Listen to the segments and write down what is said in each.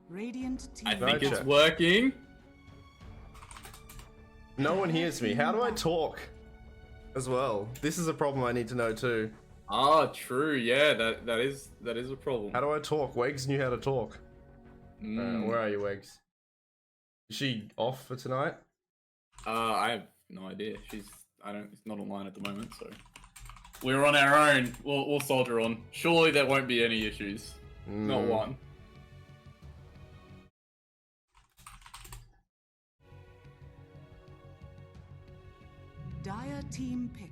Radiant team. I think it's working. No one hears me. How do I talk as well? This is a problem I need to know too. Ah, true. Yeah, that is a problem. How do I talk? Wegs knew how to talk. Where are you, Wegs? Is she off for tonight? I have no idea. She's not online at the moment, so we're on our own. We'll soldier on. Surely there won't be any issues. Not one. Dire team pick.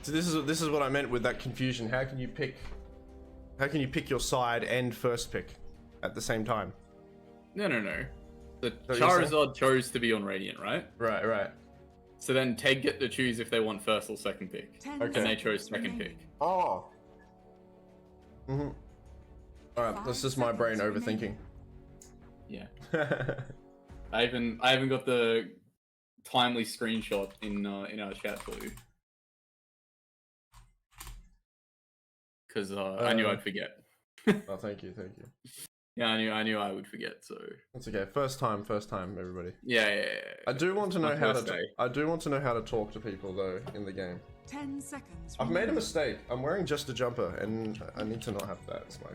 So this is what I meant with that confusion. How can you pick your side and first pick at the same time? No. The ChaRIZZard chose to be on Radiant, right? Right. So then TEG get to choose if they want first or second pick. Okay. And they chose second pick. Oh. Alright, that's just my brain overthinking. Yeah. I even got the timely screenshot in our chat for you. Because I knew I'd forget. Oh, thank you. Yeah, I knew I would forget. So that's okay. First time, everybody. Yeah. I do want to know how to talk to people though in the game. 10 seconds. I've made a mistake. I'm wearing just a jumper, and I need to not have that. It's my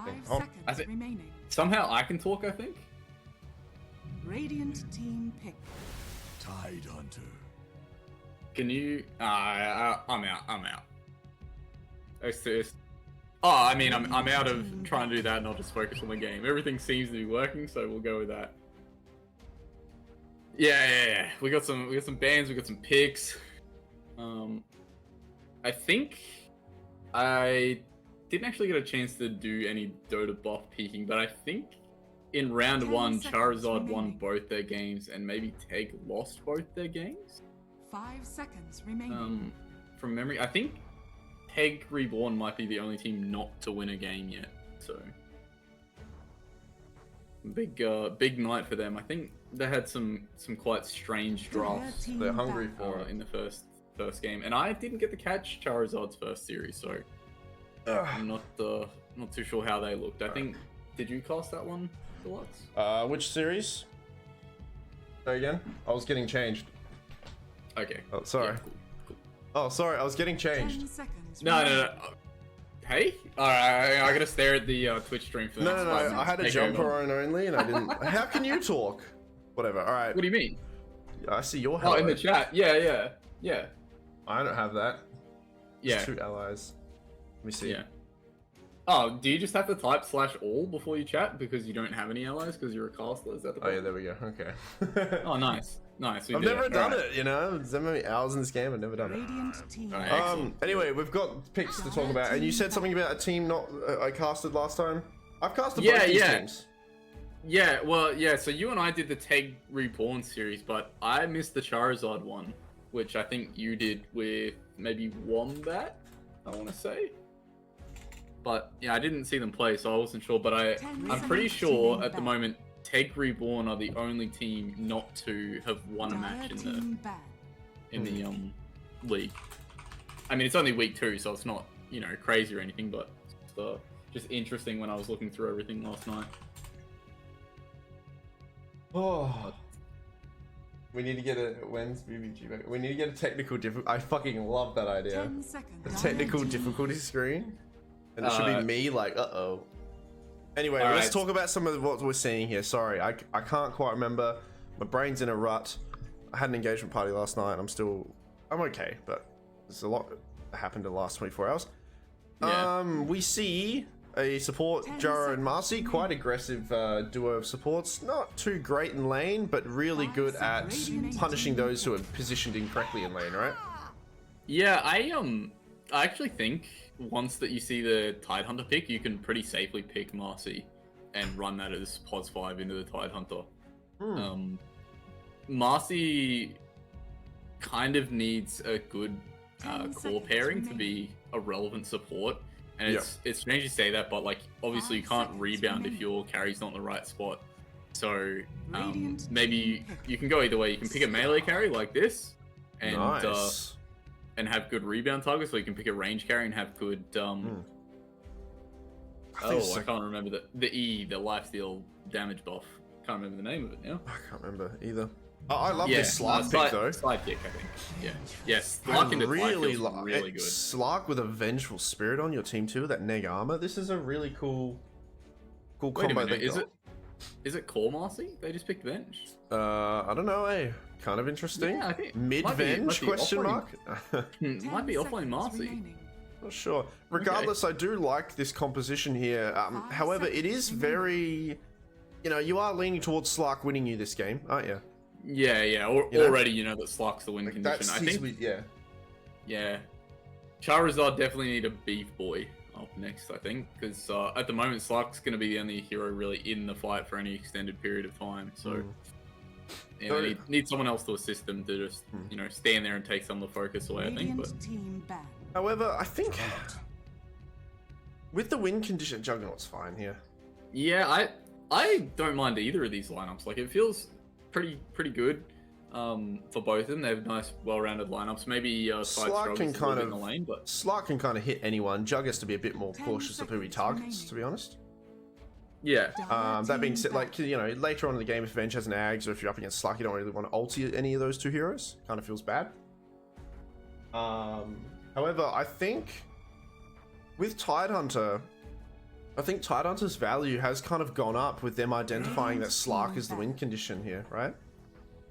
5 seconds remaining. Somehow I can talk. I think. Radiant team pick. Tide Hunter. Can you? I'm out. I mean, I'm out of trying to do that and I'll just focus on the game. Everything seems to be working, so we'll go with that. Yeah. We got some bans, we got some picks. I think I didn't actually get a chance to do any Dota buff peeking, but I think in round 1, ChaRIZZard won both their games and maybe TEG lost both their games. 5 seconds remaining. From memory, I think TEG Reborn might be the only team not to win a game yet, so big night for them. I think they had some quite strange drafts. They're hungry for it in the first game, and I didn't get to catch ChaRIZZard's first series, so I'm not too sure how they looked. I think did you cast that one, Deluxe? Which series? Say again. I was getting changed. Okay. Oh, sorry. Yeah, cool. Oh, sorry. I was getting 10 changed. seconds. No. Hey, alright, I gotta stare at the Twitch stream for the next 5 minutes. I had a jumper on only, and I didn't. How can you talk? Whatever. All right. What do you mean? I see your hello. Oh, in the chat. Yeah. I don't have that. Yeah. It's 2 allies. Let me see. Yeah. Oh, do you just have to type /all before you chat because you don't have any allies because you're a caster? Is that the problem? Oh yeah, there we go. Okay. Oh, nice. I've never done it, you know. There's so many hours in this game. I've never done Radiant team. Right, anyway, we've got picks to talk about, and you said something about a team not I casted last time. I've casted both these teams. Yeah, well, yeah. So you and I did the TEG Reborn series, but I missed the ChaRIZZard one, which I think you did with maybe Wombat, I want to say. But yeah, I didn't see them play, so I wasn't sure. But I'm pretty sure at the moment TEG Reborn are the only team not to have won a match in the league. I mean, it's only week 2, so it's not, you know, crazy or anything, but it's just interesting when I was looking through everything last night. Oh, we need to get a when's BBG back? We need to get a technical I fucking love that idea. 10 seconds. A technical difficulty screen, and it should be me like, Anyway, let's talk about some of what we're seeing here. Sorry, I can't quite remember. My brain's in a rut. I had an engagement party last night. I'm okay, but there's a lot that happened in the last 24 hours. Yeah. We see a support, Jaro and Marcy, quite aggressive duo of supports. Not too great in lane, but really good at punishing those who are positioned incorrectly in lane, right? Yeah, I actually think once that you see the Tide Hunter pick, you can pretty safely pick Marcy and run that as pos 5 into the Tide Hunter. Marcy kind of needs a good core pairing to be a relevant support. And it's strange to say that, but like obviously you can't rebound if your carry's not in the right spot. So maybe you can go either way. You can pick a melee carry like this, and and have good rebound targets, or you can pick a range carry and have good Oh, I can't remember the E, the lifesteal damage buff. Can't remember the name of it now. I can't remember either. I love this Slark pick though. Sidekick, I think. Yeah. Yes. Slark into really really good. Slark with a Vengeful Spirit on your team too, that neg armor. This is a really cool Wait combo. a minute, is it Core Marcy? They just picked Venge. I don't know, kind of interesting. Yeah, I think Mid-Venge, question mark? Might be offlane Marcy. Remaining. Not sure. Regardless, I do like this composition here. However, it is very... You know, you are leaning towards Slark winning you this game, aren't you? Yeah. Already, you know that Slark's the win condition. I think. Yeah. ChaRIZZard definitely need a beef boy up next, I think, because at the moment Slark's going to be the only hero really in the fight for any extended period of time. So, yeah, need someone else to assist them to just, you know, stand there and take some of the focus away. I think. But Team ban. However, I think with the win condition, Juggernaut's fine here. Yeah, I don't mind either of these lineups. Like, it feels pretty good for both of them. They have nice, well-rounded lineups. Maybe Slark can kind of in the lane, but Slark can kind of hit anyone. Jug has to be a bit more cautious of who he targets, to be honest. yeah, That being said, like, you know, later on in the game, if Venge has an Ags or if you're up against Slark, you don't really want to ulti any of those two heroes. Kind of feels bad. However, I think with Tidehunter, I think Tidehunter's value has kind of gone up with them identifying that Slark is the win condition here, right?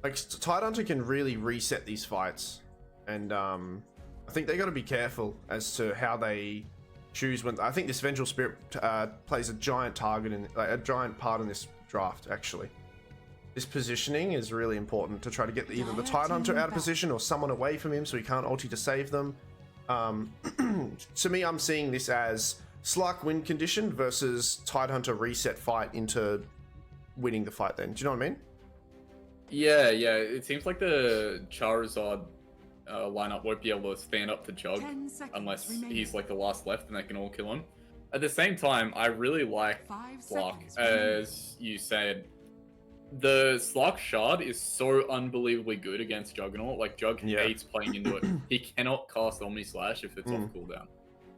Like, Tidehunter can really reset these fights, and I think they got to be careful as to how they choose when. I think this Vengeful Spirit plays a giant target in a giant part in this draft. Actually, this positioning is really important to try to get either the Tidehunter out of position or someone away from him so he can't ulti to save them. To me, I'm seeing this as Slark win condition versus Tidehunter reset fight into winning the fight. Then, do you know what I mean? Yeah. It seems like the ChaRIZZard lineup won't be able to stand up to Jug unless he's like the last left and they can all kill him. At the same time, I really like Slark, as you said. The Slark Shard is so unbelievably good against Juggernaut. Like, Jug hates playing into it. He cannot cast Omni Slash if it's off cooldown.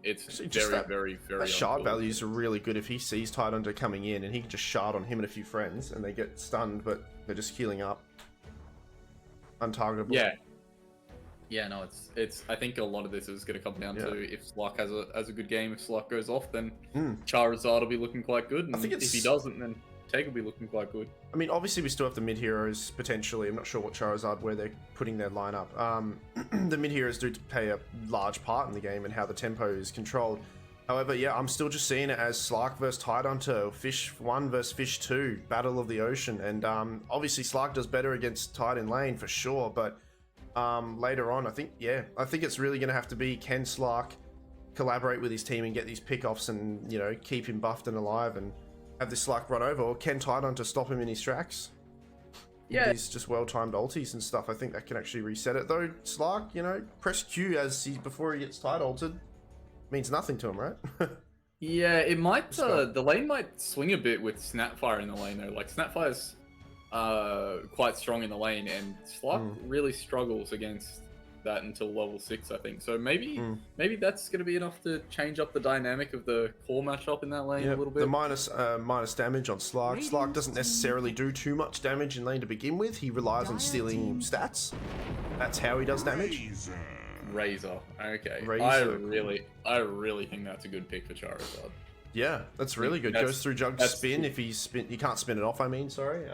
It's very that shard values are really good if he sees Tidehunter coming in and he can just shard on him and a few friends and they get stunned, but they're just healing up. Untargetable. Yeah, no, it's. I think a lot of this is going to come down to if Slark has a good game. If Slark goes off, then ChaRIZZard will be looking quite good. And if he doesn't, then TEG will be looking quite good. I mean, obviously we still have the mid heroes potentially. I'm not sure what ChaRIZZard where they're putting their lineup. The mid heroes do play a large part in the game and how the tempo is controlled. However, yeah, I'm still just seeing it as Slark versus Tidehunter, Fish 1 versus Fish 2, Battle of the Ocean, and obviously Slark does better against Tide in lane for sure. But later on, I think it's really going to have to be, can Slark collaborate with his team and get these pickoffs and, you know, keep him buffed and alive and have this Slark run over, or can Tidehunter stop him in his tracks? Yeah, these just well-timed ultis and stuff. I think that can actually reset it. Though Slark, you know, press Q before he gets Tide ulted means nothing to him, right? Yeah, it might. The lane might swing a bit with Snapfire in the lane though. Like, Snapfire's quite strong in the lane, and Slark really struggles against that until level 6, I think. So maybe that's going to be enough to change up the dynamic of the core matchup in that lane a little bit. The minus damage on Slark. Slark doesn't necessarily do too much damage in lane to begin with. He relies on stealing stats. That's how he does damage. Razor. Okay. Razor. I really think that's a good pick for ChaRIZZard. Yeah, that's really good. Goes through Jug's spin. If he can't spin it off. I mean, sorry.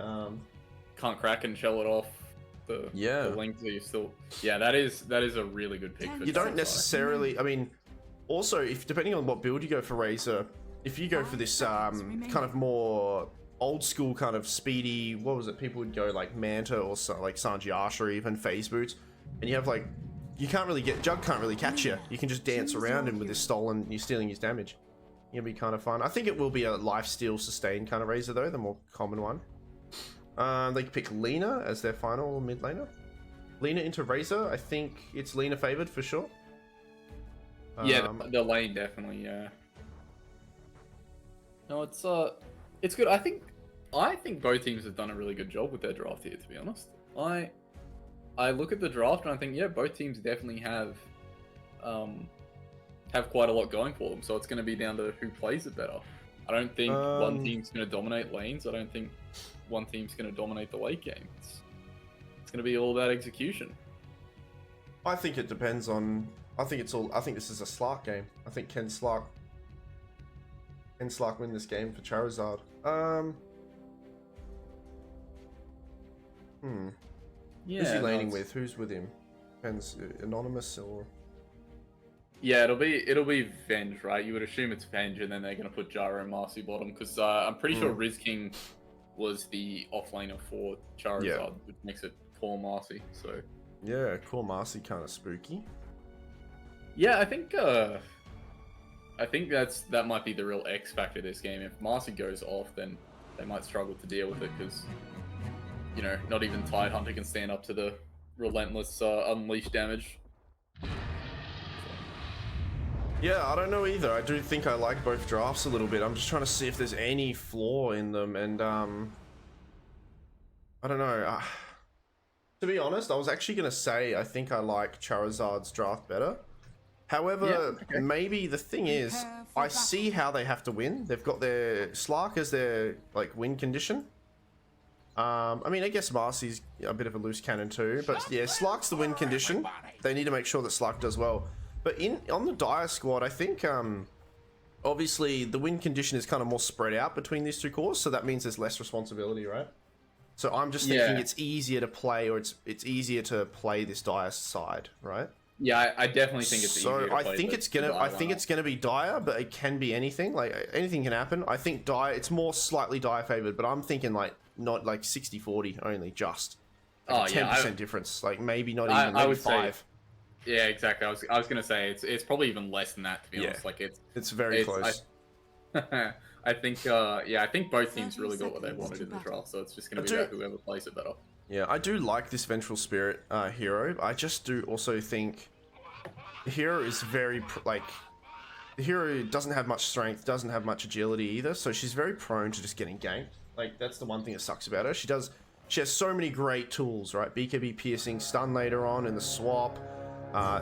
Can't crack and shell it off. The length that you still. Yeah, that is a really good pick. You don't necessarily. I mean, also if depending on what build you go for Razor, if you go for this kind of more old school kind of speedy, what was it? People would go like Manta or like Sanjiasha or even phase boots, and you have like Jug can't really catch you. You can just dance around him with this stolen. You're stealing his damage. It'll be kind of fun. I think it will be a lifesteal sustain kind of Razor though, the more common one. They could pick Lina as their final mid laner. Lina into Razor, I think it's Lina favored for sure. Yeah, the lane definitely. Yeah. No, it's good. I think both teams have done a really good job with their draft here. To be honest, I look at the draft and I think both teams definitely have have quite a lot going for them. So it's going to be down to who plays it better. I don't think one team's going to dominate lanes. I don't think one team's going to dominate the late game. It's going to be all about execution. I think it depends on. I think this is a Slark game. I think can Slark win this game for ChaRIZZard? Yeah, Who's he laning with? Who's with him? Depends. Anonymous or? Yeah, it'll be Venge, right? You would assume it's Venge, and then they're gonna put Gyro and Marcy bottom because I'm pretty sure Riz King was the offlaner for ChaRIZZard, which makes it Core Marcy. So yeah, Core Marcy kind of spooky. Yeah, I think that might be the real X factor this game. If Marcy goes off, then they might struggle to deal with it because not even Tidehunter can stand up to the relentless unleash damage. Yeah, I don't know either. I do think I like both drafts a little bit. I'm just trying to see if there's any flaw in them, and I don't know. To be honest, I was actually gonna say I think I like ChaRIZZard's draft better. However, maybe the thing is, I see how they have to win. They've got their Slark as their win condition. I mean, I guess Marcy's a bit of a loose cannon too, but yeah, Slark's the win condition. They need to make sure that Slark does well. But on the Dire squad, I think obviously the win condition is kind of more spread out between these two cores, so that means there's less responsibility, right? So I'm just thinking it's easier to play, or it's easier to play this Dire side, right? Yeah, I definitely think it's easier to play. I think it's gonna be Dire, but it can be anything. Like anything can happen. I think Dire, it's more slightly Dire favored, but I'm thinking not 60-40 only, just 10% difference. Like maybe not even maybe 5. Yeah, exactly. I was gonna say it's probably even less than that, to be honest. Like it's very close. I think I think both teams really got what they wanted in the draft, so it's just gonna be about whoever plays it better. Yeah, I do like this Vengeful Spirit hero. I just do also think the hero is very the hero doesn't have much strength, doesn't have much agility either, so she's very prone to just getting ganked. Like that's the one thing that sucks about her. She has so many great tools, right? BKB piercing, stun later on in the swap.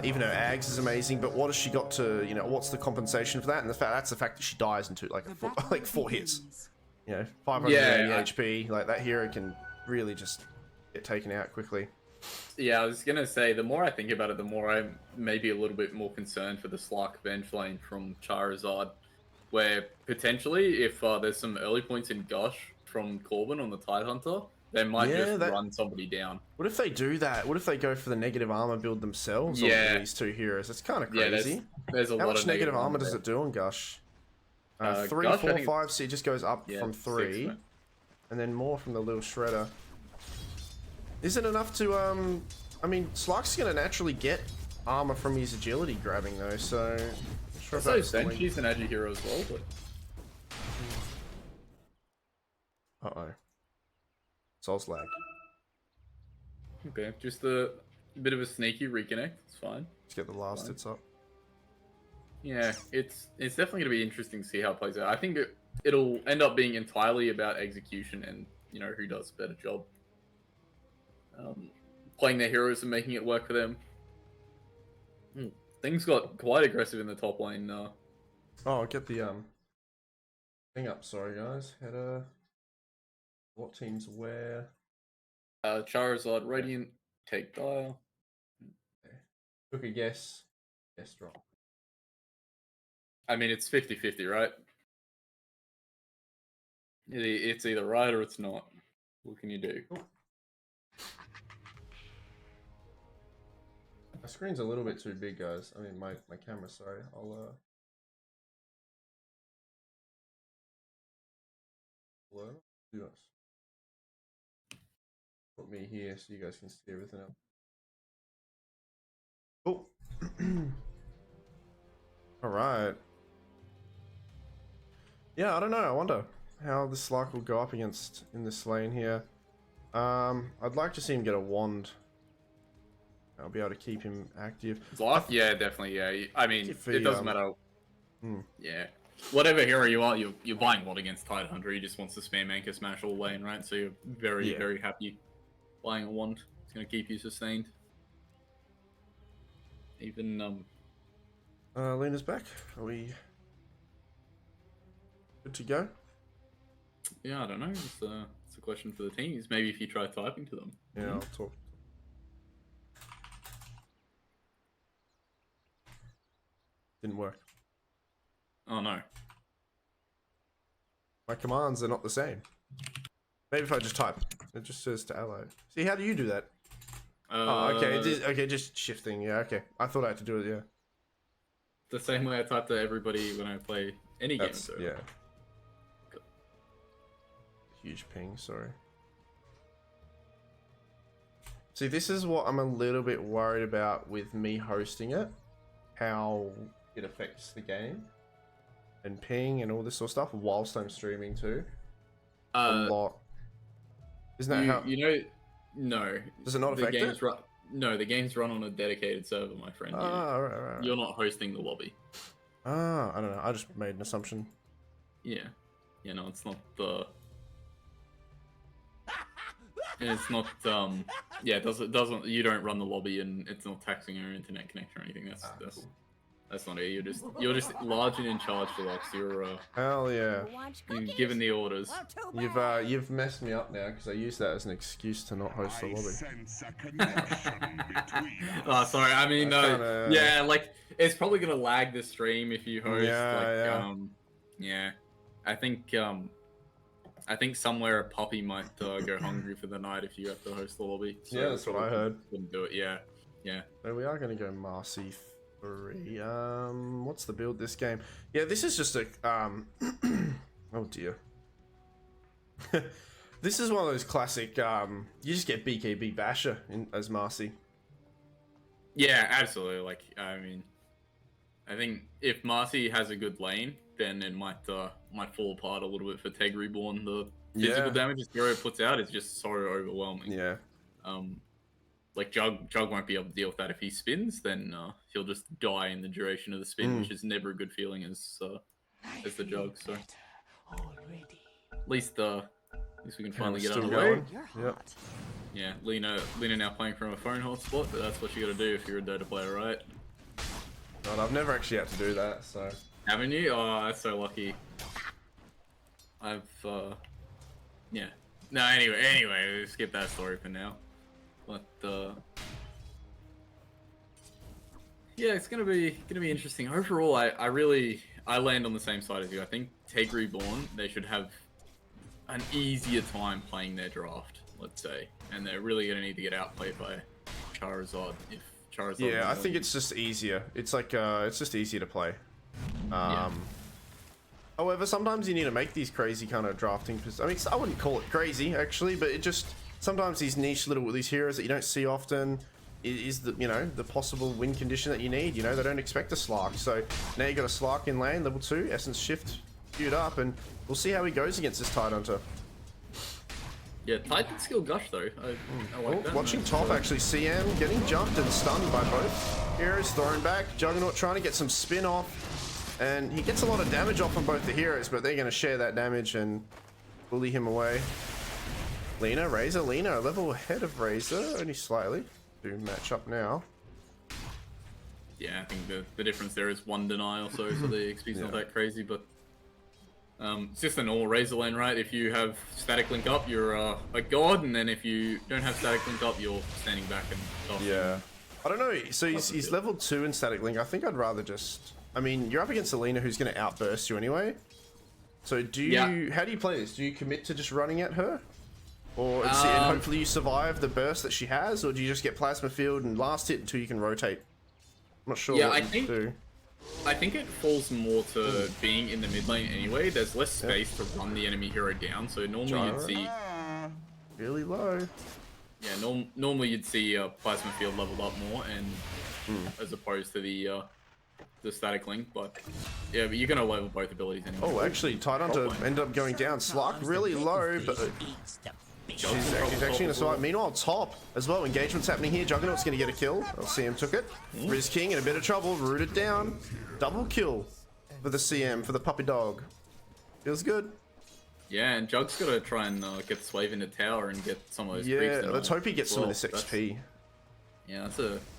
Even her Ags is amazing, but what has she got to, what's the compensation for that? And that's the fact that she dies into like 4 hits. 580 HP. Like that hero can really just get taken out quickly. Yeah, I was gonna say, the more I think about it, the more I'm maybe a little bit more concerned for the Slark Venge lane from ChaRIZZard, where potentially if there's some early points in Gush from Corbin on the Tidehunter, they might just run somebody down. What if they do that? What if they go for the negative armor build themselves on these two heroes? It's kind of crazy. Yeah, there's a lot How much of negative armor does it do on Gush? 3, Gush, 4, 5, so it just goes up from 3. 6, and then more from the little shredder. Is it enough to, I mean, Slark's going to naturally get armor from his agility grabbing though, so... I'm sure she's an agi hero as well, but... Uh-oh. Souls lag. Okay, just a bit of a sneaky reconnect. It's fine. Let's get the last hits up. Yeah, it's definitely going to be interesting to see how it plays out. I think it'll end up being entirely about execution and, who does a better job. Playing their heroes and making it work for them. Things got quite aggressive in the top lane. Oh, I'll get the thing up. Sorry, guys. Header. What teams where? ChaRIZZard, Radiant, TEG Dial. Okay. Took a guess. Guess drop. I mean, it's 50-50, right? It's either right or it's not. What can you do? Ooh. My screen's a little bit too big, guys. I mean, my camera, sorry. I'll do this. Put me here so you guys can see everything else. Oh. All right. Yeah, I don't know. I wonder how this Slark will go up against in this lane here. I'd like to see him get a wand. I'll be able to keep him active. Yeah, definitely. Yeah, I mean, it doesn't matter. Yeah, whatever hero you are, you're buying what against Tidehunter. He just wants to spam Anchor Smash all lane, right? So you're very very happy buying a wand. It's gonna keep you sustained. Even Lena's back. Are we good to go? Yeah, I don't know. It's a question for the teams. Maybe if you try typing to them. Yeah, I'll talk. Didn't work. Oh no. My commands are not the same. Maybe if I just type, it just says to ally. See, how do you do that? Oh, okay. Okay, just shifting. Yeah, okay. I thought I had to do it. Yeah. The same way I type to everybody when I play any game. So. Yeah. Huge ping. Sorry. See, this is what I'm a little bit worried about with me hosting it. How it affects the game and ping and all this sort of stuff whilst I'm streaming too. A lot. Isn't that how? You know, no. Does it not affect it? No, the game's run on a dedicated server, my friend. Right. You're not hosting the lobby. I don't know. I just made an assumption. Yeah. You know, it's not the. It's not. Yeah, it doesn't. You don't run the lobby, and it's not taxing your internet connection or anything. Cool. That's not it. You're just large and in charge, Deluxe. You're hell yeah. You're given the orders. You've messed me up now because I used that as an excuse to not host the lobby. Oh, sorry. I mean, yeah, like it's probably gonna lag the stream if you host. Yeah. I think somewhere a puppy might go hungry for the night if you have to host the lobby. So yeah, that's what I heard. Wouldn't do it. Yeah. So we are gonna go Marcy 3. What's the build this game? Yeah, this is just a oh dear. This is one of those classic you just get BKB Basher as Marcy. Yeah, absolutely. Like, I mean, I think if Marcy has a good lane, then it might fall apart a little bit for TEG Reborn. The physical damage this hero puts out is just so overwhelming. Yeah. Like Jug won't be able to deal with that if he spins. Then he'll just die in the duration of the spin, which is never a good feeling as the Jug. So at least we can finally get out of the way. Yep. Yeah, Lena now playing from a phone hotspot, but that's what you got to do if you're a Dota player, right? God, I've never actually had to do that, so. Haven't you? Oh, that's so lucky. I've yeah. No, anyway, skip that story for now. But yeah, it's gonna be interesting. Overall, I land on the same side as you. I think TEG Reborn, they should have an easier time playing their draft, let's say, and they're really gonna need to get outplayed by ChaRIZZard if ChaRIZZard. Yeah, I think it's just easier. It's like it's just easier to play. However, sometimes you need to make these crazy kind of drafting. I mean, I wouldn't call it crazy actually, but it just sometimes these niche these heroes that you don't see often is the the possible win condition that you need. You know, they don't expect a Slark, so now you got a Slark in lane, level 2, Essence Shift queued up, and we'll see how he goes against this Tidehunter. Yeah, Titan skill gush though. I like that. Watching top actually, CM getting jumped and stunned by both heroes, thrown back. Juggernaut trying to get some spin off, and he gets a lot of damage off on both the heroes, but they're going to share that damage and bully him away. Lena, Razor, Lena a level ahead of Razor, only slightly. Do match up now. Yeah, I think the difference there is 1 denial, so the XP's not that crazy, but it's just a normal Razor lane, right? If you have static link up, you're a god, and then if you don't have static link up, you're standing back and yeah. I don't know. So he's level 2 in static link. I think I'd rather just. I mean, you're up against Alina, who's going to outburst you anyway. So do you? How do you play this? Do you commit to just running at her, or and hopefully you survive the burst that she has, or do you just get plasma field and last hit until you can rotate? I'm not sure. Yeah, what you do. I think it falls more to being in the mid lane anyway. There's less space to run the enemy hero down, so normally you'd see really low. Yeah, normally you'd see plasma field leveled up more, and as opposed to the static link. But yeah, but you're gonna level both abilities anyway. Oh, actually, Tidehunter ended up going down. Slark really low, but he's actually gonna survive. Meanwhile, top as well. Engagement's happening here. Juggernaut's gonna get a kill. CM took it. Riz King in a bit of trouble. Rooted down. Double kill for the CM, for the puppy dog. Feels good. Yeah, and Jug's gotta try and get the Swave into tower and get some of those. Yeah, let's hope he gets some of this XP. Yeah,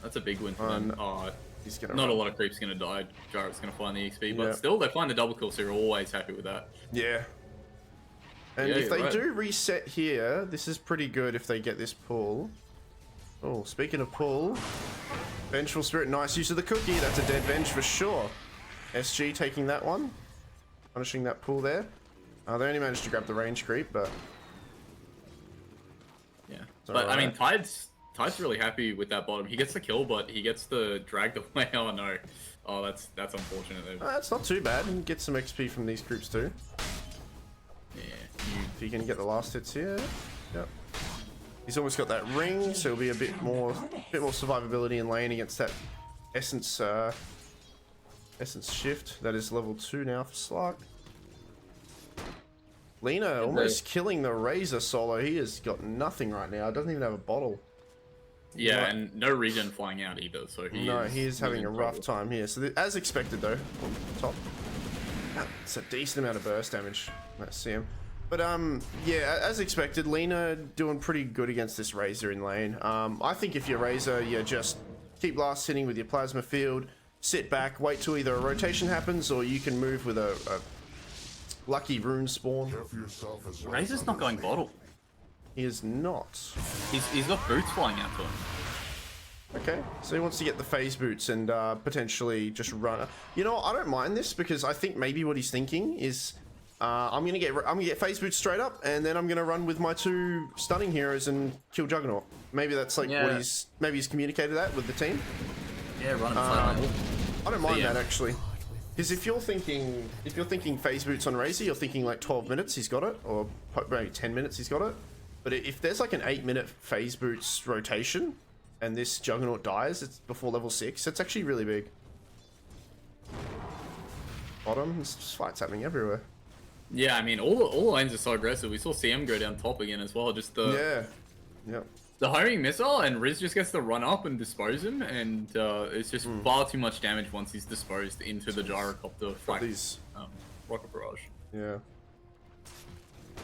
that's a big win for them. Oh, He's gonna Not run. a lot of creeps gonna die. Jarrett's gonna find the XP, Yeah. but still they find the double kill, so you're always happy with that. Yeah. And Yeah, if they you're right. do reset here, this is pretty good if they get this pull. Oh, speaking of pull, Vengeful Spirit, nice use of the cookie. That's a dead Venge for sure. SG taking that one, punishing that pull there. They only managed to grab the range creep, but Yeah, It's but I mean, alright. Tide's really happy with that bottom. He gets the kill, but he gets the dragged away. Oh no, oh that's unfortunate. it's not too bad. You can get some XP from these creeps too. Yeah, If you can get the last hits here. Yep. He's almost got that ring, so it'll be a bit more survivability in lane against that essence essence shift. That is level 2 now for Slark. Lena almost killing the Razor solo. He has got nothing right now. Doesn't even have a bottle. yeah, Right. and no regen flying out either. So he is having in a rough trouble. time here. So as expected though, on top. It's a decent amount of burst damage. Let's see him. But yeah, as expected, Lena doing pretty good against this Razor in lane. I think if you're Razor, you just keep last hitting with your plasma field, sit back, wait till either a rotation happens or you can move with a lucky rune spawn. Razor's not going bottle. He is not. He's got boots flying out to him. Okay, so he wants to get the phase boots and potentially just run. You know what? I don't mind this because I think maybe what he's thinking is I'm gonna get phase boots straight up, and then I'm gonna run with my 2 stunning heroes and kill Juggernaut. Maybe that's like what he's communicated that with the team. Yeah, running flat. I don't mind yeah. that actually, because if you're thinking phase boots on Razor, you're thinking like 12 minutes he's got it, or maybe 10 minutes he's got it. But if there's like an 8-minute phase boots rotation, and this Juggernaut dies, it's before level 6. It's actually really big. Bottom, there's just fights happening everywhere. Yeah, I mean, all the lanes are so aggressive. We saw CM go down top again as well. Just the Yep. the homing missile, and Riz just gets to run up and dispose him, and it's just far too much damage once he's disposed into the gyrocopter flak, These, rocket barrage. yeah.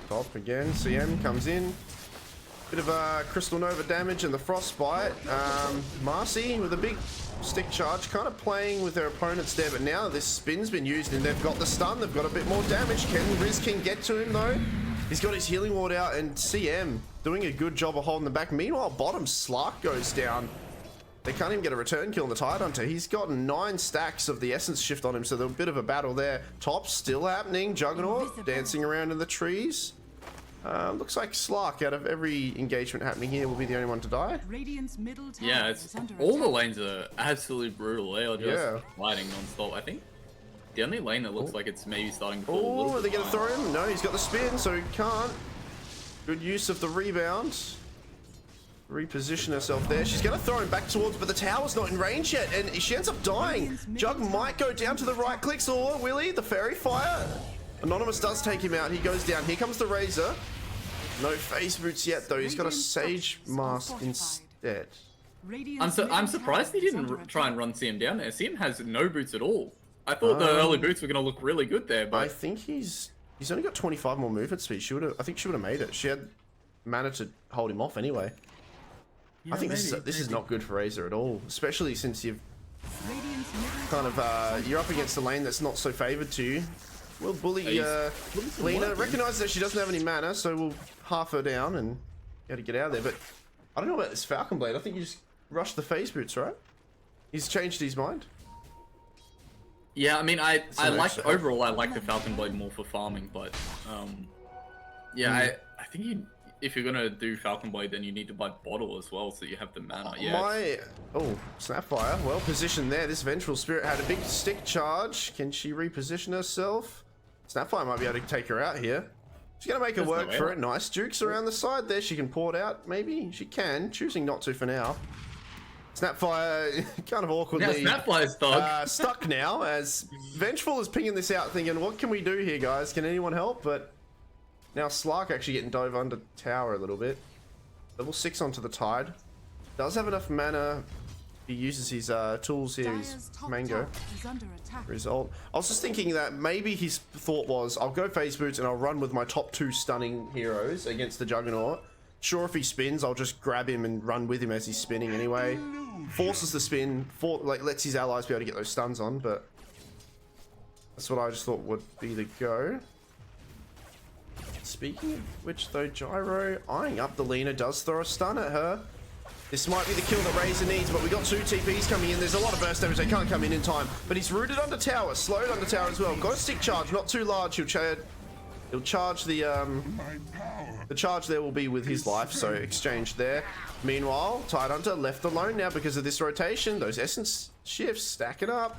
Top again. CM comes in. Bit of Crystal Nova damage and the Frostbite. Marcy with a big stick charge, kind of playing with their opponents there, but now this spin's been used and they've got the stun, they've got a bit more damage. Riz can get to him though. He's got his healing ward out, and CM doing a good job of holding the back. Meanwhile, bottom Slark goes down. They can't even get a return kill on the Tide Hunter. He's got 9 stacks of the Essence Shift on him, so there's a bit of a battle there. Top still happening. Juggernaut dancing around in the trees. Looks like Slark, out of every engagement happening here, will be the only one to die. Radiant's middle tower Yeah, is it's under all the attack. lanes are absolutely brutal. They are just fighting non-stop. I think the only lane that looks like it's maybe starting to fall a Oh, little are they bit going to throw him? No, he's got the spin, so he can't. Good use of the rebound. Reposition herself there. She's going to throw him back towards, but the tower's not in range yet, and she ends up dying. Jug might go down to the right clicks, or Willie, the fairy fire. Anonymous does take him out. He goes down. Here comes the Razor. No face boots yet, though. He's got a Sage Mask instead. I'm surprised he didn't try and run CM down there. CM has no boots at all. I thought the early boots were going to look really good there, but I think he's only got 25 more movement speed. I think she would have made it. She had mana to hold him off anyway. yeah, I think this is not good for Razor at all, especially since you've kind of you're up against a lane that's not so favored to you. We'll bully Lena. Recognizes that she doesn't have any mana, so we'll half her down and got to get out of there. But I don't know about this Falcon Blade. I think you just rush the phase boots, right? He's changed his mind. Yeah, I mean, I like overall I like the Falcon Blade more for farming, but yeah, I think if you're gonna do Falcon Blade, then you need to buy bottle as well, so you have the mana. Yeah. Snapfire, well positioned there. This Vengeful Spirit had a big stick charge. Can she reposition herself? Snapfire might be able to take her out here. She's gonna make her work for it. Nice jukes around the side there. She can pour it out. Maybe she can, choosing not to for now. Snapfire kind of awkwardly Snapfire's stuck now, as Vengeful is pinging this out thinking, what can we do here, guys? Can anyone help? But now Slark actually getting dove under tower a little bit. Level 6 onto the Tide. Does have enough mana. He uses his tools here, his Mango. Result. I was just thinking that maybe his thought was, I'll go phase boots and I'll run with my top 2 stunning heroes against the Juggernaut. Sure, if he spins, I'll just grab him and run with him as he's spinning anyway. Forces the spin, lets his allies be able to get those stuns on, but that's what I just thought would be the go. Speaking of which, though, Gyro eyeing up the Lina, does throw a stun at her. This might be the kill that Razor needs, but we got 2 TPs coming in. There's a lot of burst damage. They can't come in time, but he's rooted under tower, slowed under tower as well. Got a stick charge, not too large. He'll charge the charge there will be with his life, so exchange there. Meanwhile, TIDehunter left alone now because of this rotation. Those essence shifts stacking up.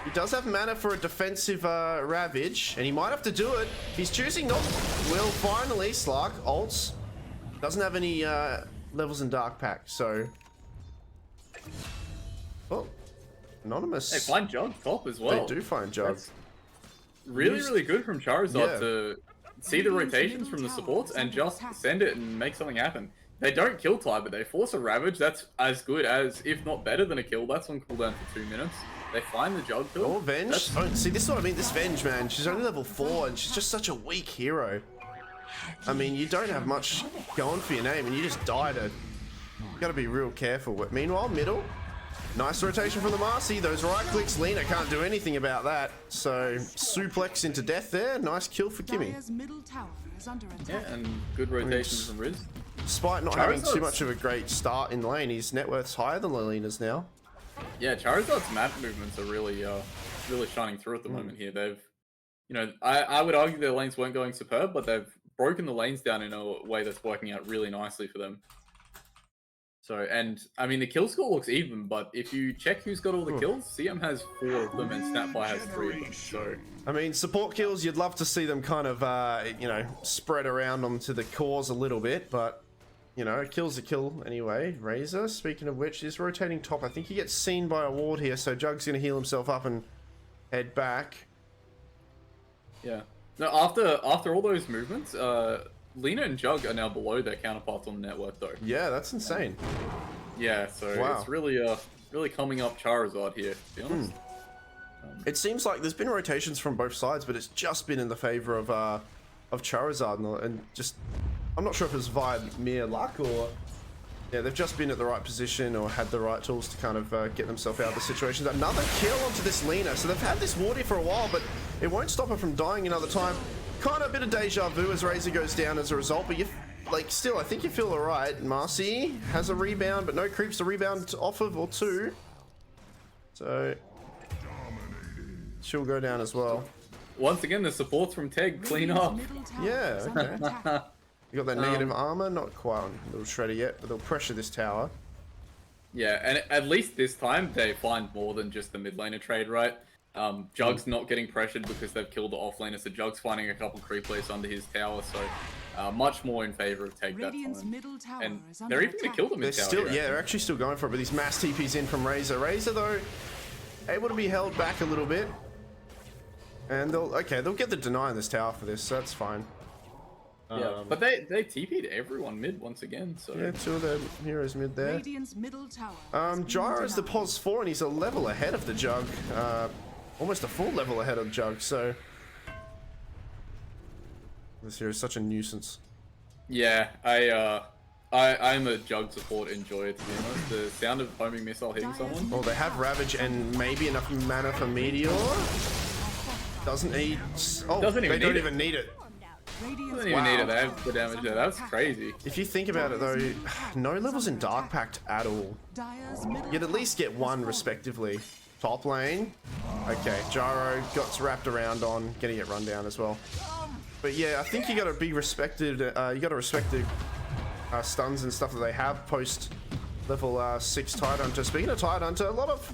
He does have mana for a defensive Ravage, and he might have to do it. He's choosing not. Will finally Slark ults. Doesn't have any levels in Dark Pack, so. Oh, Anonymous. They find Jug top as well. They do find Jug. That's really good from ChaRIZZard to see the rotations from the supports and just send it and make something happen. They don't kill Tide, but they force a Ravage. That's as good as, if not better than a kill. That's on cooldown for 2 minutes. They find the Jug kill. Oh, Venge. Oh, see, this is what I mean. This Venge, man. She's only level 4, and she's just such a weak hero. I mean, you don't have much going for your name, and you just died her. You gotta be real careful. But meanwhile, middle. Nice rotation from the Marcy. Those right clicks, Lina can't do anything about that. So, suplex into death there. Nice kill for Kimmy. Yeah, and good rotation from Riz. Despite not having too much of a great start in lane, his net worth's higher than Lina's now. Yeah, ChaRIZZard's map movements are really shining through at the moment here. They've, I would argue their lanes weren't going superb, but they've broken the lanes down in a way that's working out really nicely for them. So, and I mean, the kill score looks even, but if you check who's got all the kills, CM has 4 of them and Snapfire has 3 of them. So, I mean, support kills, you'd love to see them kind of, spread around onto the cores a little bit, but, a kill's a kill anyway. Razor, speaking of which, is rotating top. I think he gets seen by a ward here, so Jug's going to heal himself up and head back. Yeah. No, after all those movements, Lina and Jug are now below their counterparts on the net worth, though. Yeah, that's insane. Yeah, so it's really coming up ChaRIZZard here, to be honest. It seems like there's been rotations from both sides, but it's just been in the favor of ChaRIZZard, and just I'm not sure if it's via mere luck or they've just been at the right position or had the right tools to kind of get themselves out of the situations. Another kill onto this Lina, so they've had this ward here for a while, but it won't stop her from dying another time. Kind of a bit of deja vu as Razor goes down as a result, but still, I think you feel alright. Marcy has a rebound, but no creeps to rebound off of, or 2. So she'll go down as well. Once again, the supports from TEG clean up. Yeah, okay. You got that negative armor, not quite on little shredder yet, but they'll pressure this tower. Yeah, and at least this time they find more than just the mid laner trade, right? Jug's not getting pressured because they've killed the off laner, so Jug's finding a couple creep plays under his tower, so much more in favor of TEG that time. And they're even going to kill them in tower. They're actually still going for it, but these mass TPs in from Razor. Razor, though, able to be held back a little bit. And they'll get the deny in this tower for this, so that's fine. Yeah, but they TP'd everyone mid once again, so... Yeah, 2 of their heroes mid there. Gyro's the pos 4, and he's a level ahead of the Jug. Almost a full level ahead of Jug, so... This hero is such a nuisance. Yeah, I'm a Jug support enjoyer, to be honest. The sound of homing missile hitting someone... Oh, they have Ravage and maybe enough mana for Meteor. Doesn't need... Oh, they don't even need it. Doesn't even need it, they have the damage there. That's crazy. If you think about it though, no levels in Dark Pact at all. You'd at least get 1 respectively. Top lane. Okay, Gyro got wrapped around on getting it run down as well. But yeah, I think you gotta be respected, you gotta respect the stuns and stuff that they have post level 6 TIDehunter. Speaking of TIDehunter, a lot of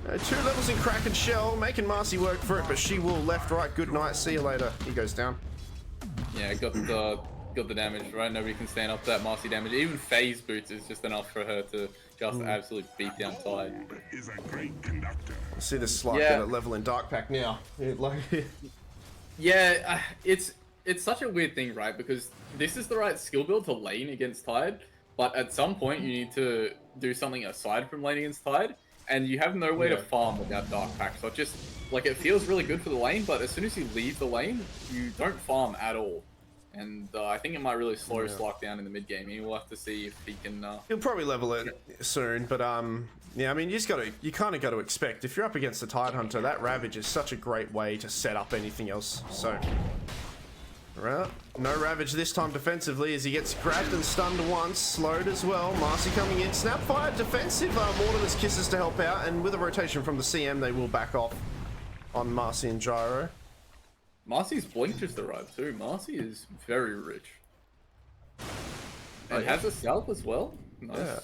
2 levels in Crack and Shell, making Marcy work for it, but she will left, right, good night, see you later. He goes down. Yeah, got the damage, right? Nobody can stand up to that Marcy damage. Even phase boots is just enough for her to just absolutely beat down Tide. See this slot get a level in Dark Pack now. Yeah, it's such a weird thing, right? Because this is the right skill build to lane against Tide, but at some point you need to do something aside from lane against Tide, and you have no way to farm without Dark Pack. So it just, it feels really good for the lane, but as soon as you leave the lane, you don't farm at all. And I think it might really slow Slark down in the mid game. We'll have to see if he can. He'll probably level it soon, but yeah, I mean, you kind of got to expect if you're up against the Tidehunter, that Ravage is such a great way to set up anything else. So, right, no Ravage this time defensively as he gets grabbed and stunned once, slowed as well. Marcy coming in, Snapfire defensive. Mortimer's Kisses to help out, and with a rotation from the CM, they will back off on Marcy and Gyro. Marcy's Blink just arrived too. Marcy is very rich. And has a Scalp as well. Nice. Yeah.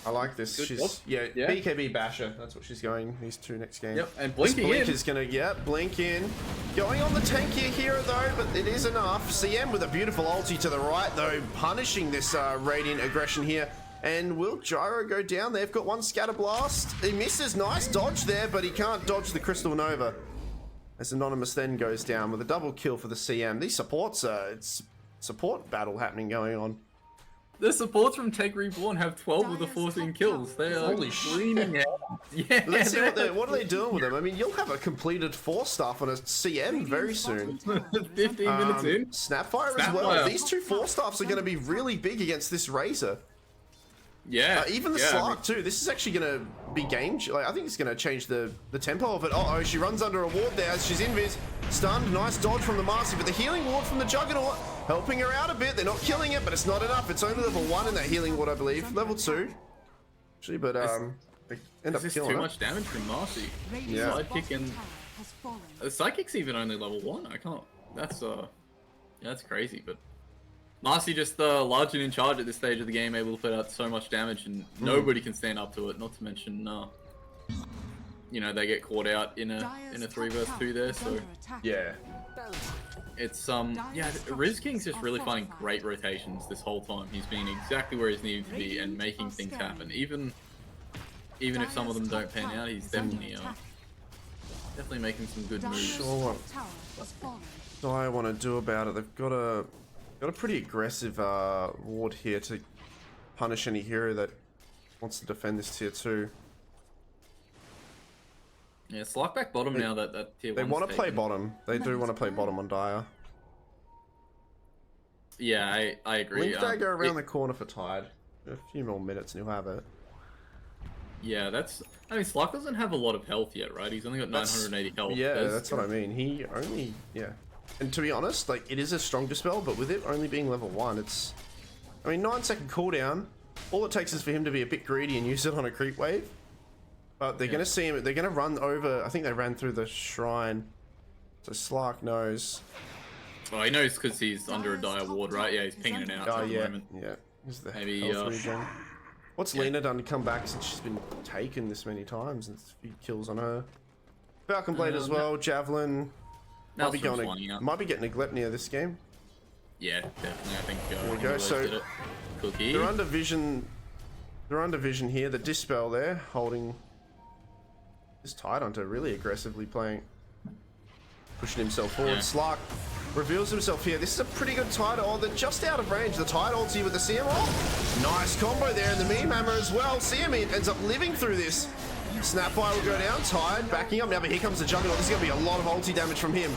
I like this. Good She's job. yeah, BKB Basher. That's what she's going these two next game. Yep, and blinking Blink in. is gonna blink in. Going on the tankier hero though, but it is enough. CM with a beautiful ulti to the right though, punishing this Radiant aggression here. And will Gyro go down? They've got one Scatter Blast. He misses. Nice dodge there, but he can't dodge the Crystal Nova. As Anonymous then goes down with a double kill for the CM. These supports, it's support battle going on. The supports from TEG Reborn have 12 of the 14 kills. They are cleaning out. Yeah. Let's see what are they doing with them. I mean, you'll have a completed 4-staff on a CM very soon. 15 minutes in. Snapfire as well. These two 4-staffs are going to be really big against this Razor. Yeah. Even the Slark too. This is actually going to be I think it's going to change the tempo of it. Uh-oh, she runs under a ward there as she's invis. Stunned. Nice dodge from the Marcy, but the healing ward from the Juggernaut helping her out a bit. They're not killing it, but it's not enough. It's only level 1 in that healing ward, I believe. Level 2. Actually, but they end up killing too her. much damage from Marcy. Yeah. Sidekick and the Sidekick's even only level 1. I can't. That's crazy, but Marcy just large and in charge at this stage of the game, able to put out so much damage, and nobody can stand up to it. Not to mention, you know, they get caught out in a 3 vs 2 there. So Yeah. it's Riz King's just really finding great rotations this whole time. He's been exactly where he's needed to be and making things happen. Even if some of them don't pan out, he's definitely making some good moves. Sure. What do I want to do about it? They've got a pretty aggressive ward here to punish any hero that wants to defend this tier 2. Yeah, Slark back bottom now that tier 1. They want to play bottom. They do want to play bottom on Dire. Yeah, I agree. Link Dagger around the corner for Tide. A few more minutes and he'll have it. Yeah, I mean, Slark doesn't have a lot of health yet, right? He's only got 980 health. Yeah, that's what I mean. He only, And to be honest, like, it is a strong dispel, but with it only being level 1, it's... I mean, 9-second cooldown. All it takes is for him to be a bit greedy and use it on a creep wave. But they're going to see him... They're going to run over... I think they ran through the shrine. So Slark knows. Oh, he knows because he's under a dire ward, right? Yeah, he's pinging it out at the moment. Yeah. Here's the Maybe, health regen. What's Lena done to come back since she's been taken this many times and a few kills on her? Falcon Blade as well, Javelin. Might be getting a Glepnia this game. Yeah, definitely. I think there we go. So Cookie. They're under vision. They're under vision here. The Dispel there, holding this Tidehunter really aggressively pushing himself forward. Slark reveals himself here. This is a pretty good Tide. Oh, they're just out of range. The Tide ults here with the CM. Oh, nice combo there, and the Meme Hammer as well. CM ends up living through this. Snapfire will go down. Tide backing up now, but here comes the Juggernaut. This is going to be a lot of ulti damage from him.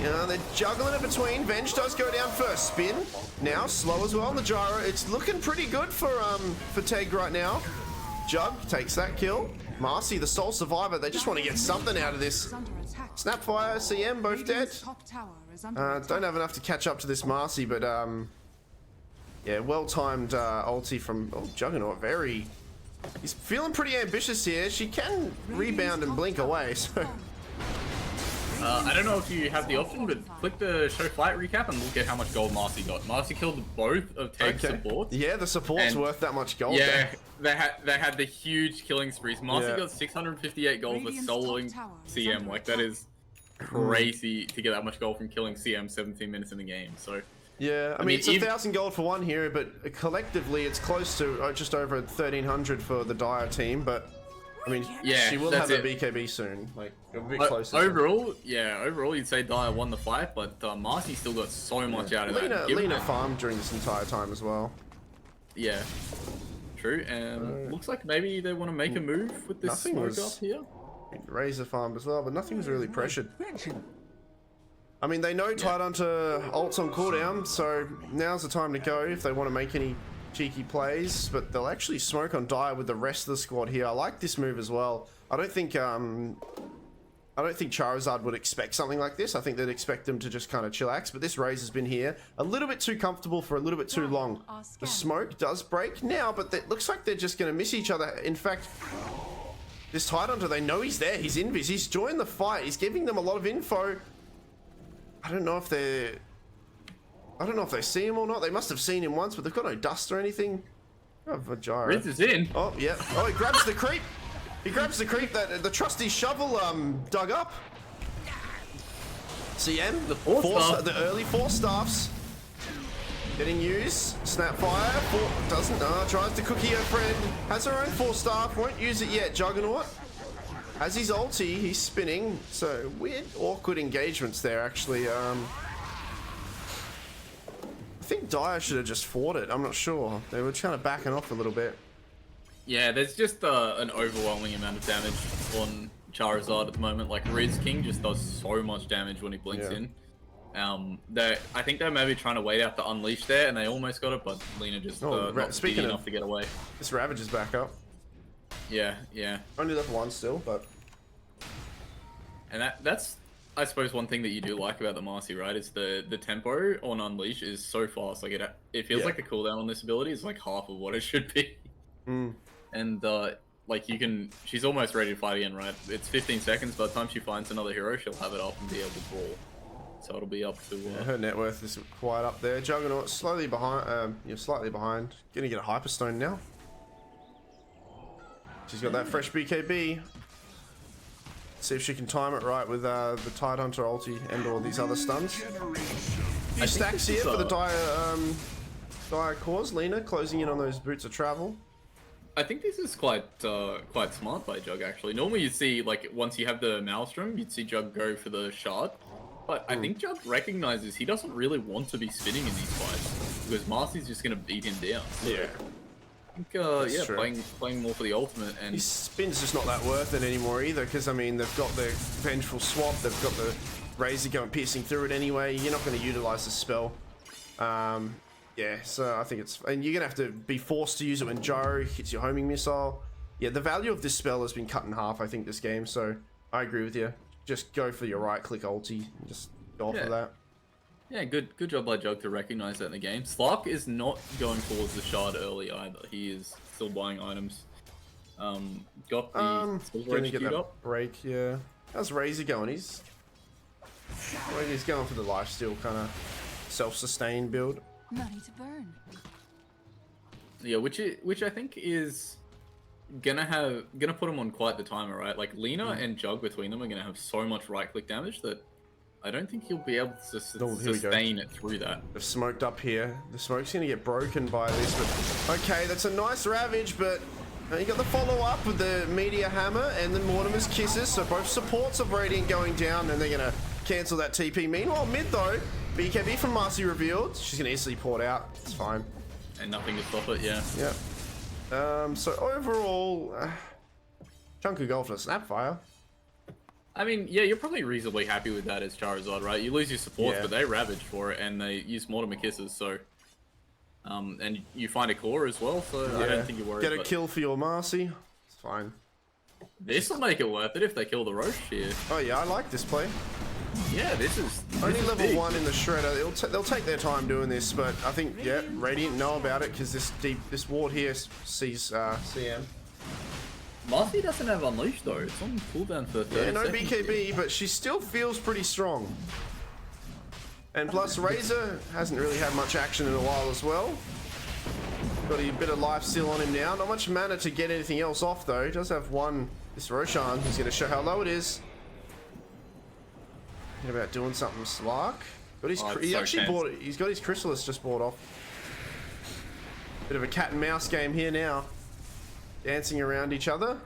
They're juggling it between. Venge does go down first. Spin. Now slow as well on the Gyro. It's looking pretty good for TEG right now. Jug takes that kill. Marcy, the sole survivor. They just want to get something out of this. Snapfire, CM, both dead. Don't have enough to catch up to this Marcy, but yeah, well-timed ulti from Juggernaut. He's feeling pretty ambitious here. She can rebound and blink away, so... I don't know if you have the option, but click the show fight recap and look at how much gold Marcy got. Marcy killed both of TEG's supports. Yeah, the support's worth that much gold. Yeah, they had the huge killing sprees. Marcy got 658 gold for soloing CM. Like, that is crazy to get that much gold from killing CM 17 minutes in the game. So yeah, I mean it's 1,000 gold for one hero, but collectively it's close to just over 1,300 for the Dire team. But I mean, she will have a BKB soon. Like, it'll be closer. Overall, you'd say Dire won the fight, but Marcy still got so much out of that. Lena farmed during this entire time as well. Yeah, true. And looks like maybe they want to make a move with this smoke up here. Razor farmed as well, but nothing was really pressured. I mean, they know Tidehunter ults on cooldown, so now's the time to go if they want to make any cheeky plays. But they'll actually smoke on Dire with the rest of the squad here. I like this move as well. I don't think ChaRIZZard would expect something like this. I think they'd expect them to just kind of chillax. But this Raze has been here a little bit too comfortable for a little bit too long. The smoke does break now, but it looks like they're just going to miss each other. In fact, this Tidehunter, they know he's there. He's invis. He's joined the fight. He's giving them a lot of info. I don't know if they see him or not. They must have seen him once, but they've got no dust or anything. Oh, Vajira. Riz is in. Oh, yeah. Oh, he grabs the creep. He grabs the creep that the trusty shovel dug up. CM, the early 4 staffs getting used. Snapfire doesn't. Tries to cookie her friend. Has her own 4 staff. Won't use it yet. Juggernaut has his ulti. He's spinning. So weird, awkward engagements there. Actually, I think Dire should have just fought it. I'm not sure. They were trying to backing off a little bit. Yeah, there's just an overwhelming amount of damage on ChaRIZZard at the moment. Like, Riz King just does so much damage when he blinks in. I think they're maybe trying to wait out the unleash there, and they almost got it, but Lina just not speedy enough to get away. This Ravage is back up. Yeah. Only level 1 still, but... And that's, I suppose, one thing that you do like about the Marcy, right? Is the tempo on Unleash is so fast. Like, it feels like the cooldown on this ability is like half of what it should be. And like she's almost ready to fight again, right? It's 15 seconds. By the time she finds another hero, she'll have it up and be able to brawl. So it'll be up to her net worth is quite up there. Juggernaut slightly behind. Slightly behind. Gonna get a Hyperstone now. She's got that fresh BKB. See if she can time it right with the Tidehunter ulti and all these other stuns. Few stacks here for the Dire cause. Lina closing in on those boots of travel. I think this is quite smart by Jug, actually. Normally you'd see, like, once you have the Maelstrom, you'd see Jug go for the shard. But I think Jug recognizes he doesn't really want to be spinning in these fights, because Marcy's just going to beat him down. So I think, playing more for the ultimate. And his spin's just not that worth it anymore either, because, I mean, they've got the Vengeful Swap, they've got the Razor going piercing through it anyway. You're not going to utilize the spell. Yeah, so I think it's... And you're going to have to be forced to use it when Gyro hits your homing missile. Yeah, the value of this spell has been cut in half, I think, this game. So I agree with you. Just go for your right-click ulti. And just go for that. Yeah, good job by Jug to recognize that in the game. Slark is not going towards the shard early either. He is still buying items. Got the gonna get that up. Break, yeah. How's Razor going? He's going for the lifesteal kind of self-sustained build. Money to burn. Yeah, which I think is gonna put him on quite the timer, right? Like Lina and Jug between them are gonna have so much right-click damage that I don't think he'll be able to sustain it through that. They've smoked up here. The smoke's gonna get broken by this, but okay, that's a nice Ravage, but you got the follow-up with the Meteor Hammer and the Mortimer's Kisses, so both supports of Radiant going down, and they're gonna cancel that TP. Meanwhile, mid though, BKB from Marcy revealed. She's gonna easily pour it out. It's fine. And nothing to stop it, yeah. Yep. So overall, chunk of gold for the Snapfire. I mean, yeah, you're probably reasonably happy with that as ChaRIZZard, right? You lose your supports, but they ravage for it, and they use Mortimer Kisses, so... and you find a core as well, so I don't think you're worried. Get a kill for your Marcy. It's fine. This will make it worth it if they kill the Roche here. Oh yeah, I like this play. Yeah, this is only level big. 1 in the Shredder. They'll take their time doing this, but I think Radiant know about it because this ward here sees CM. Marcy doesn't have Unleash though. It's on cooldown for 30 Yeah, no seconds. BKB, but she still feels pretty strong. And plus, Razor hasn't really had much action in a while as well. Got a bit of life steal on him now. Not much mana to get anything else off though. He does have one. This Roshan who's going to show how low it is. Thinking about doing something, Slark. Got his, he's got his Chrysalis just bought off. Bit of a cat and mouse game here now. Dancing around each other.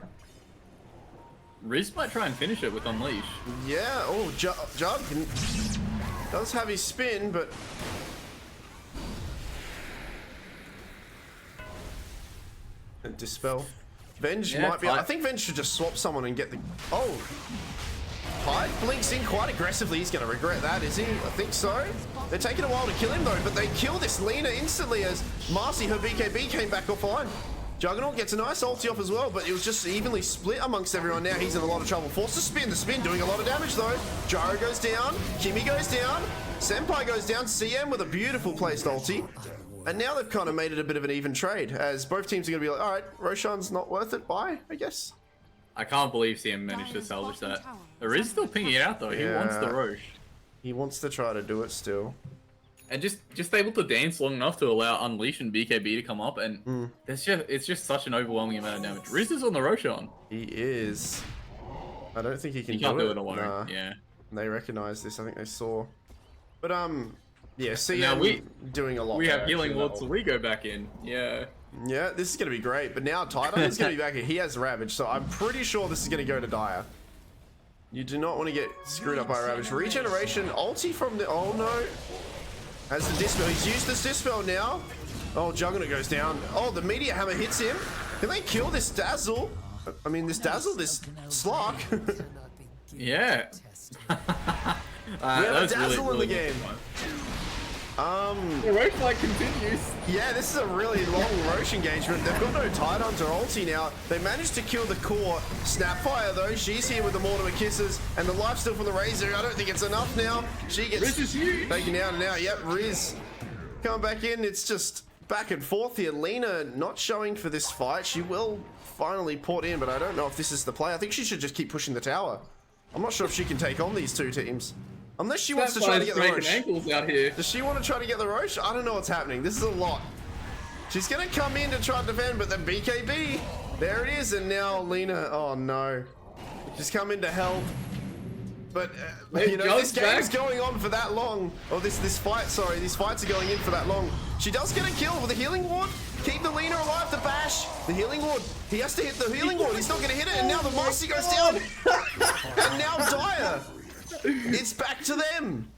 Riz might try and finish it with Unleash. Yeah, oh, Jug does have his spin, but... And Dispel. Venge might be... I think Venge should just swap someone and get the... Oh! Tide blinks in quite aggressively. He's going to regret that, is he? I think so. They're taking a while to kill him though, but they kill this Lina instantly as Marcy, her BKB, came back offline. Juggernaut gets a nice ulti off as well, but it was just evenly split amongst everyone. Now he's in a lot of trouble. Forced to spin. The spin doing a lot of damage though. Gyro goes down. Kimmy goes down. Senpai goes down. CM with a beautiful placed ulti. And now they've kind of made it a bit of an even trade, as both teams are going to be like, all right, Roshan's not worth it. Bye, I guess. I can't believe CM managed to salvage that. Riz still pinging it out though. He wants the Roche. He wants to try to do it still. And just able to dance long enough to allow Unleash and BKB to come up, and it's just such an overwhelming amount of damage. Riz is on the Roshan. He is. I don't think he can can't do it it alone. Nah. Yeah. They recognize this. I think they saw. But yeah. CM now we doing a lot. We have there, healing actually, wards, so we go back in. Yeah. Yeah, this is going to be great. But now Titan is going to be back here. He has Ravage, so I'm pretty sure this is going to go to Dire. You do not want to get screwed up by Ravage. Regeneration, ulti from the... Oh, no. Has the Dispel. He's used this Dispel now. Oh, Juggernaut goes down. Oh, the Meteor Hammer hits him. Can they kill this Dazzle? I mean, this Dazzle, this Slark. Yeah. We have a Dazzle in the game. The Roche fight continues. Yeah, this is a really long Roche engagement. They've got no Tidehunter ulti now. They managed to kill the core. Snapfire though, she's here with the Mortimer Kisses and the lifesteal from the Razor. I don't think it's enough now. She gets Riz is huge. taken out and out. Yep, Riz coming back in. It's just back and forth here. Lina not showing for this fight. She will finally port in, but I don't know if this is the play. I think she should just keep pushing the tower. I'm not sure if she can take on these two teams. Unless she wants to try to get the Roche. Ankles out here. Does she want to try to get the Roche? I don't know what's happening. This is a lot. She's going to come in to try to defend, but then BKB. There it is. And now Lina. Oh, no. She's come in to help. But, you know, this game is going on for that long. Oh, this fight, sorry. These fights are going in for that long. She does get a kill with a healing ward. Keep the Lina alive, the bash. The healing ward. He has to hit the healing ward. He's not going to hit it. And now the Marcy goes down. And now Dire. It's back to them.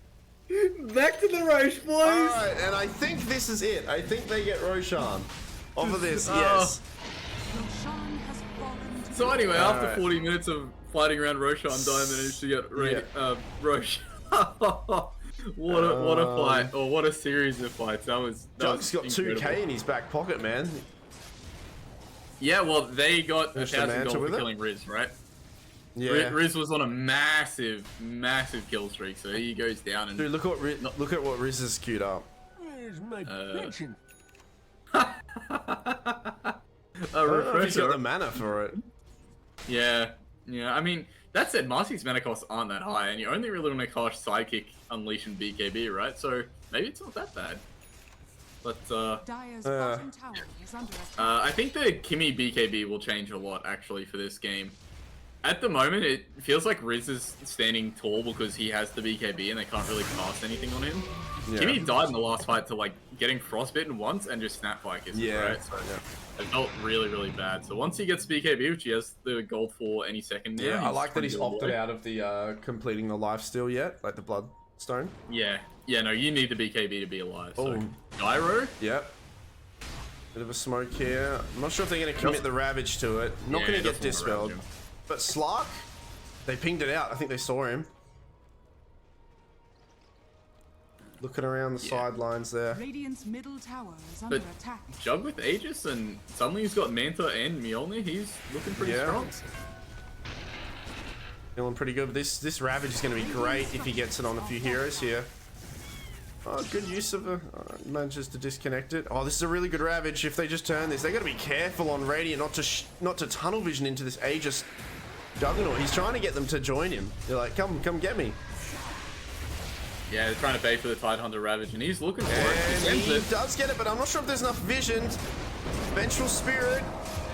Back to the Roche, boys. Alright, and I think this is it. I think they get Roshan off of this, yes. Roshan has fallen to So anyway, after Alright. 40 minutes of fighting around Roshan, Dire managed to get Roche. What a fight, or what a series of fights. That was Jug's got incredible. 2k in his back pocket, man. Yeah, well, they got Finish the $1,000 mantle with for it? killing Riz, right? Yeah. Riz was on a massive kill streak, so he goes down and Dude, look at what Riz has queued up. Where's my pension? a I don't know if he's got refresher. the mana for it. Yeah. I mean, that said, Marcy's mana costs aren't that high, and you only really want to cost Sidekick, Unleash, and BKB, right? So maybe it's not that bad. But Dire's bottom tower is under attack. I think the Kimmy BKB will change a lot actually for this game. At the moment, it feels like Riz is standing tall because he has the BKB and they can't really cast anything on him. Yeah. Kimmy died in the last fight to like getting frostbitten once and just Snapfire kisses, right? So it felt really bad. So once he gets BKB, which he has the gold for any second now. Yeah, I like that he's trying to opted avoid. out of the completing the lifesteal yet, like the Bloodstone. Yeah, no, you need the BKB to be alive. So Oh. Gyro? Yep. Bit of a smoke here. I'm not sure if they're going to commit the Ravage to it. Not Yeah, going to he get doesn't wanna dispelled. ravage him. But Slark, they pinged it out. I think they saw him. Looking around the sidelines there. Radiant's middle tower is under But attack. Jug with Aegis, and suddenly he's got Manta and Mjolnir. He's looking pretty strong. Feeling pretty good. This Ravage is going to be great if he gets it on a few heroes here. Oh, good use of a... manages to disconnect it. Oh, this is a really good Ravage. If they just turn this, they got to be careful on Radiant not to tunnel vision into this Aegis Juggernaut. He's trying to get them to join him. They're like, come get me. Yeah, they're trying to bait for the Tidehunter Ravage, and he's looking for it. And He he sends it. does get it, but I'm not sure if there's enough vision. Vengeful Spirit.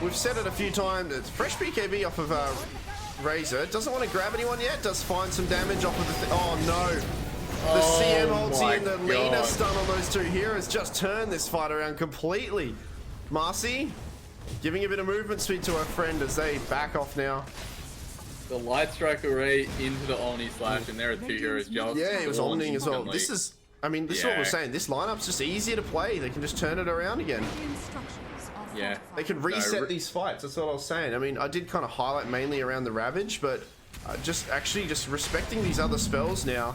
We've said it a few times. It's fresh BKB off of Razor. Doesn't want to grab anyone yet. Does find some damage off of the... oh, no. The CM ulti and the Lina stun on those two heroes just turned this fight around completely. Marcy giving a bit of movement speed to her friend as they back off now. The Light Strike Array into the Omni Slash, and there are two heroes. Jug. Yeah, it was Omning as well. Instantly. This is... I mean, this is what we're saying. This lineup's just easier to play. They can just turn it around again. Radiant structures are Yeah. fortified. They can reset these fights. That's what I was saying. I mean, I did kind of highlight mainly around the Ravage, but just respecting these other spells now.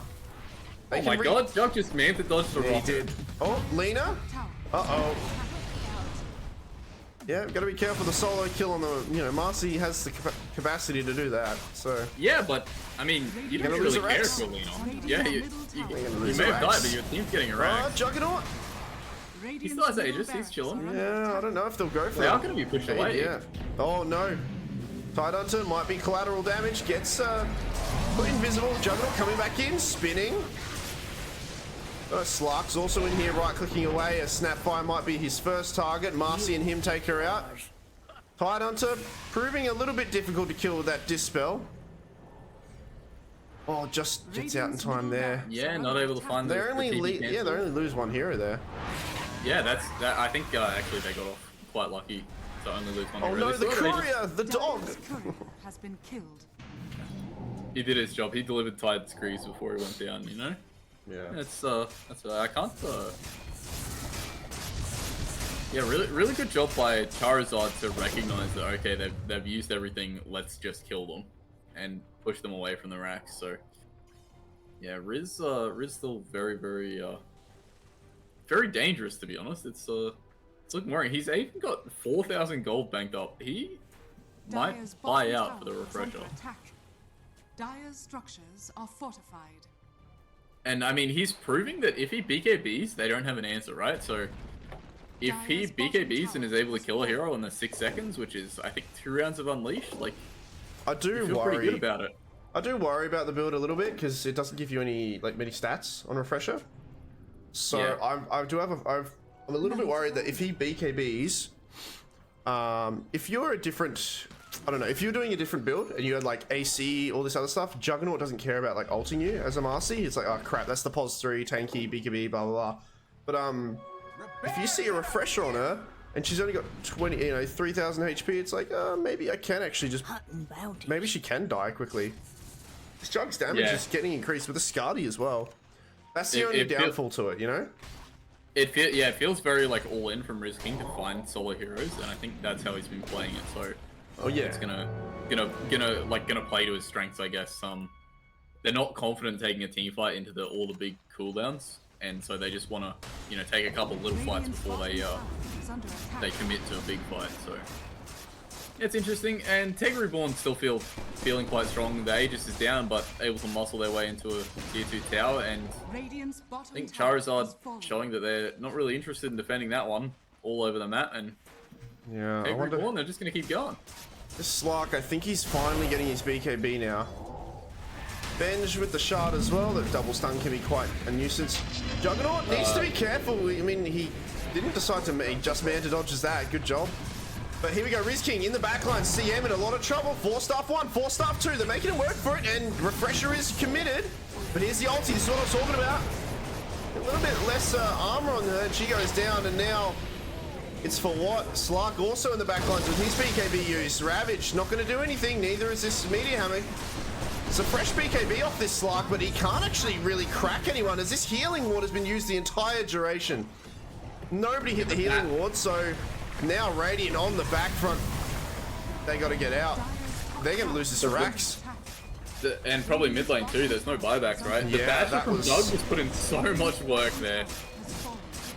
They Oh my can god, Jug just manta dodged the Yeah, he rocket. did. Oh, Lena. Uh-oh. Yeah, gotta be careful the solo kill on the, you know, Marcy has the capacity to do that, so. Yeah, but, I mean, you didn't gonna really lose a care Rex. if you're lean on. Yeah, you lose may a have Rex. died, but your team's getting a Oh, Rex. Juggernaut. He still has Aegis, he's chilling. Yeah, I don't know if they'll go for They it. are going to be pushed away. Yeah. Oh, no. Tide Hunter might be collateral damage. Gets put invisible. Juggernaut coming back in, spinning. Slark's also in here, right-clicking away. A Snapfire might be his first target. Marcy and him take her out. Tide Hunter proving a little bit difficult to kill with that Dispel. Oh, just gets out in time there. Yeah, not able to find They the only TP they cancel. only lose one hero there. Yeah, that. I think actually they got off quite lucky to only lose one Oh hero. no, They the still got Aegis. courier, the dog. Dire's courier has been killed. He did his job. He delivered Tide's Grease before he went down, you know? Yeah. That's I can't yeah, really good job by ChaRIZZard to recognize that okay, they've used everything, let's just kill them and push them away from the racks. So yeah, Riz still very dangerous, to be honest. It's looking worrying. He's even got 4,000 gold banked up. He might Dire's buy bottom out for the tower is under refresher. attack. Dire's structures are fortified. And I mean, he's proving that if he BKBs, they don't have an answer, right? So if he Dire's bottom BKBs and is tower able to is kill a hero in the 6 seconds, which is I think 2 rounds of Unleash, like I I do feel pretty worry. good about it. I do worry about the build a little bit because it doesn't give you any many stats on refresher. So Yeah. I'm a little bit worried that if he BKBs, if you're a different, I don't know, if you're doing a different build and you had like AC, all this other stuff, Juggernaut doesn't care about like ulting you as a Marcy. It's like, oh crap, that's the pos 3, tanky, BKB, blah blah blah. But if you see a refresher on her and she's only got 3,000 HP, it's like, maybe I can actually just, maybe she can die quickly. This Jug's damage Yeah. is getting increased with the Skadi as well. That's the It- only it feel- downfall to it, you know? It feels very like all in from Riz King to find solo heroes, and I think that's how he's been playing it. So Oh yeah. it's gonna play to his strengths, I guess. They're not confident taking a team fight into all the big cooldowns, and so they just want to take a couple little fights Radiant's before bottom tower is under attack. they commit to a big fight. So it's interesting, and TEG Reborn still feeling quite strong. The Aegis is down, but able to muscle their way into a tier 2 tower, and Radiant's bottom I think tower is ChaRIZZard fallen. showing that they're not really interested in defending that one all over the map, and Yeah, I TEG wonder. Reborn, they're just gonna keep going. This Slark, I think he's finally getting his BKB now. Benj with the shard as well. That double stun can be quite a nuisance. Juggernaut needs to be careful. I mean, he didn't decide to just manta dodges that. Good job. But here we go, Riz King in the backline. CM in a lot of trouble. 4-staff 1, 4-staff 2. They're making him work for it, and Refresher is committed. But here's the ulti. This is what I'm talking about. A little bit less armor on her, and she goes down, and now it's for what? Slark also in the backlines with his BKB use. Ravage not going to do anything, neither is this Meteor Hammer. It's a fresh BKB off this Slark, but he can't actually really crack anyone as this healing ward has been used the entire duration. Nobody hit the healing ward, so now Radiant on the back front. They got to get out. They're going to lose this to Rax. And probably mid lane too, there's no buybacks, right? The Yeah, Basher that from was- Doug was put in so much work there.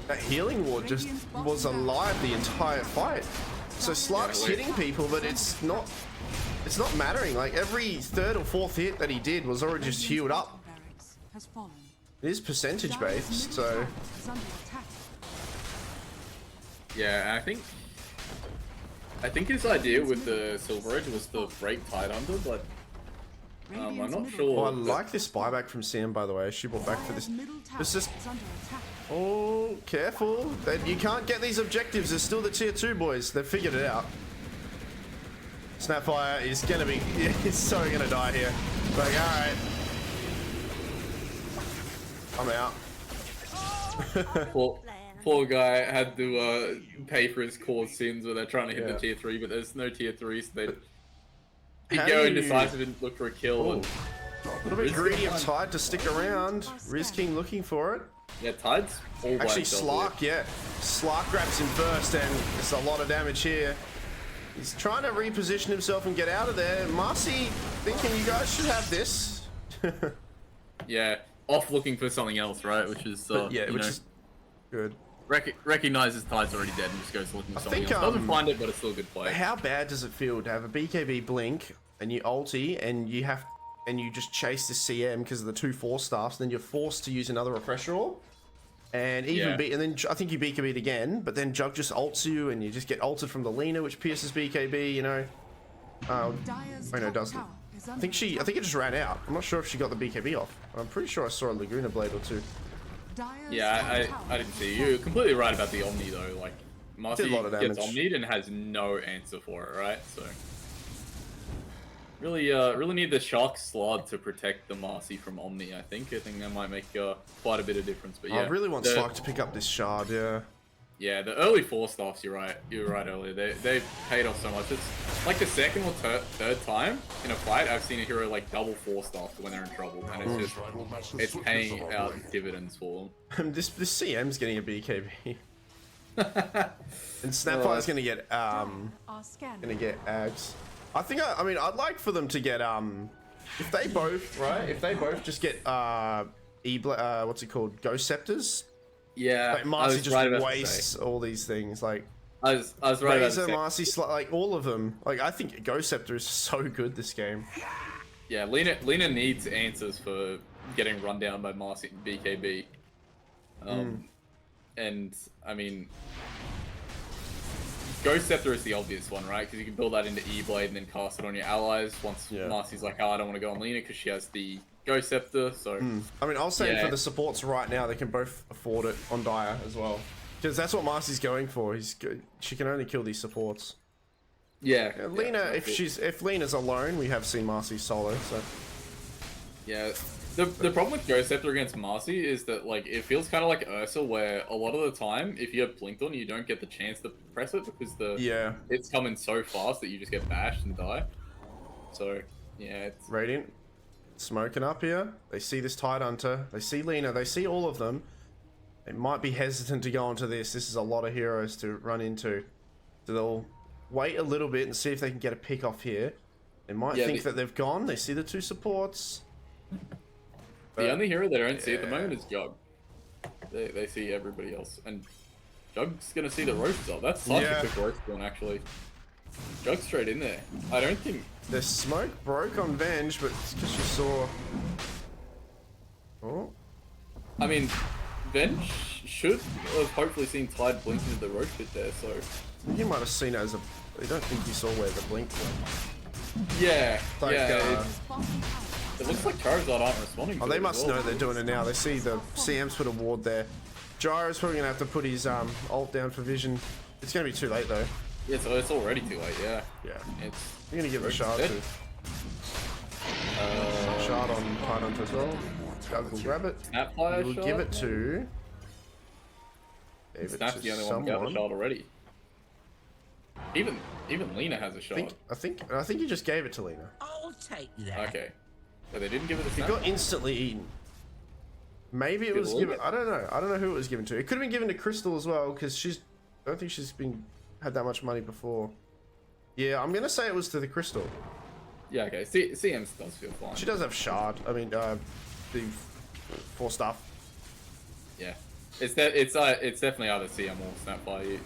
That healing ward just was alive the entire fight. So Slark's hitting people, but it's not mattering. Like every 3rd or 4th hit that he did was already just healed up. Barracks has fallen. It is percentage based, so Is under attack. Yeah, I think his idea with the Silver Edge was to break Tide Under, but I'm Radiant's not middle sure. oh, I like this buyback from Sam, by the way. She bought back for Dire's this. middle tower It's just, is under attack. oh, careful. You can't get these objectives. There's still the tier 2 boys. They've figured it out. Snapfire is gonna be, it's so gonna die here. Like, alright. I'm out. Poor guy had to pay for his core sins where they're trying to hit Yeah. the tier 3, but there's no tier 3, so they How go do indecisive and look for a kill. Oh. And, A little bit greedy of Tide to stick around. Riz King looking for it. yeah, Tide's all by Actually, himself Slark, yeah. Slark grabs him first, and it's a lot of damage here. He's trying to reposition himself and get out of there. Marcy thinking you guys should have this. Yeah, off looking for something else, right? Which is is good. Recognizes Tide's already dead and just goes looking for something else. Doesn't find it, but it's still a good play. How bad does it feel to have a BKB blink and you ulti and you just chase the CM because of the 2 force staffs, then you're forced to use another refresher orb? And and then I think you BKB'd again, but then Jug just ults you and you just get ulted from the Lina, which pierces BKB, you know. Oh no, it doesn't. I think it just ran out. I'm not sure if she got the BKB off. I'm pretty sure I saw a Laguna Blade or 2. Yeah, I didn't see you. You're completely right about the Omni though. Like, Marcy gets Omni'd and has no answer for it, right? So really need the Shark Slot to protect the Marcy from Omni. I think that might make quite a bit of difference. But yeah, I really want Slark to pick up this shard. Yeah. Yeah, the early 4 staffs. You're right. You were right earlier. They paid off so much. It's like the second or third time in a fight I've seen a hero like double 4 staffs when they're in trouble, and it's paying out dividends for them. this CM's getting a BKB, and Snapfire's gonna get Ags. I mean I'd like for them to get if they both just get what's it called, Ghost Scepters. Yeah, like Marcy just wastes all these things. Like I was right Razor, Marcy, like all of them. Like I think Ghost Scepter is so good this game. Yeah, Lina needs answers for getting run down by Marcy and BKB. And I mean, Ghost Scepter is the obvious one, right? Because you can build that into E-Blade and then cast it on your allies. Once Marcy's like, oh, I don't want to go on Lina because she has the Ghost Scepter, so... I mean, I was saying for the supports right now, they can both afford it on Dire as well. Because that's what Marcy's going for. She can only kill these supports. Yeah. Lina, if Lina's alone, we have seen Marcy solo, so... Yeah. The problem with Ghost Scepter against Marcy is that, like, it feels kind of like Ursa, where a lot of the time, if you have blinked on, you don't get the chance to press it because it's coming so fast that you just get bashed and die. So, yeah, it's... Radiant. Smoking up here. They see this Tidehunter. They see Lina. They see all of them. They might be hesitant to go into this. This is a lot of heroes to run into. So they'll wait a little bit and see if they can get a pick off here. They might think that they've gone. They see the 2 supports. The only hero they don't see at the moment is Jug. They see everybody else. And Jug's going to see the roast up. That's such a quick roast one, actually. Jug's straight in there. I don't think... The smoke broke on Venge, but it's because you saw... Oh. I mean, Venge should have hopefully seen Tide blink into the roast pit there, so... You might have seen it as a... I don't think you saw where the blink went. Yeah, it looks like ChaRIZZard aren't responding to they must know they're doing it now. They see the CM's put a ward there. Gyro's probably going to have to put his ult down for vision. It's going to be too late, though. Yeah, so it's already too late, yeah. Yeah. You're going to give it a shard, too. Shard on Tidehunter as well. Jug will grab it. Snapfire will give it to... Snap's the only one who got the shard already. Even Lina has a shard. I think you just gave it to Lina. I'll take that. Okay. So they didn't give it to Snap? It got instantly eaten. Maybe it was given... I don't know. I don't know who it was given to. It could have been given to Crystal as well, because I don't think she's had that much money before. Yeah, I'm going to say it was to the Crystal. Yeah, okay. CM does feel fine. She does have shard. I mean, the 4 stuff. Yeah. It's definitely either CM or Snapfire.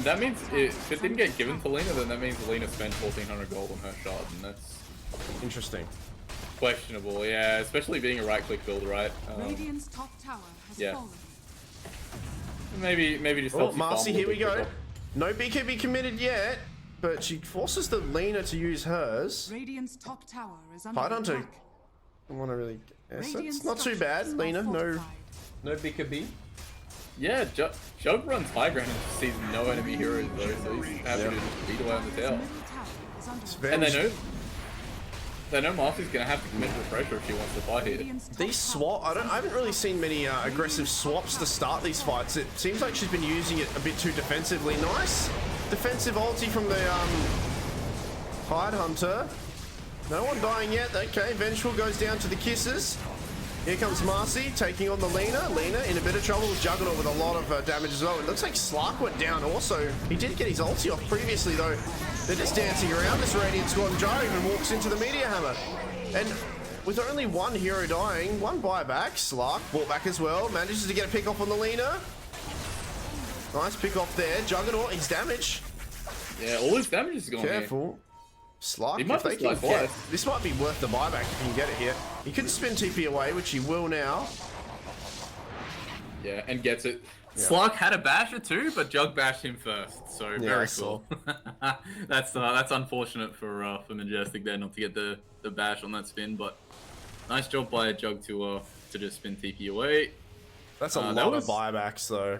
That means if it didn't get given to Lina, then that means Lina spent 1,400 gold on her shard, and that's... Interesting. Questionable, yeah, especially being a right-click build, right? Radiant's top tower has fallen. Maybe just helps Marcy, here we go. No BKB committed yet, but she forces the Lina to use hers. Radiant's top tower is under Tidehunter. attack. I want to really... Yes, it's not too bad, Lina. No BKB. Yeah, Jug runs high ground and sees no enemy heroes though, so he's happy to just beat away on the tower. And they know Marcy's gonna have to commit to the pressure if she wants to fight here. These swap, I haven't really seen many aggressive swaps to start these fights. It seems like she's been using it a bit too defensively. Nice defensive ulti from the Tidehunter. No one dying yet. Okay, Vengeful goes down to the kisses. Here comes Marcy taking on the Lina. Lina in a bit of trouble with Juggernaut with a lot of damage as well. It looks like Slark went down also. He did get his ulti off previously though. They're just dancing around this Radiant squad, and Gyro even walks into the Meteor Hammer. And with only one hero dying, one buyback, Slark brought back as well. Manages to get a pick off on the Lina. Nice pick off there. Juggernaut, he's damaged. Yeah, all his damage is gone. Careful. Slark, He might if they just can die get, twice. this might be worth the buyback if he can get it here. He could spin TP away, which he will now. Yeah, and gets it. Yeah. Slark had a basher too, but Jug bashed him first, so I very saw. cool. That's unfortunate for Majestic there not to get the bash on that spin, but nice job by Jug to just spin TP away. That's a lot of buybacks though.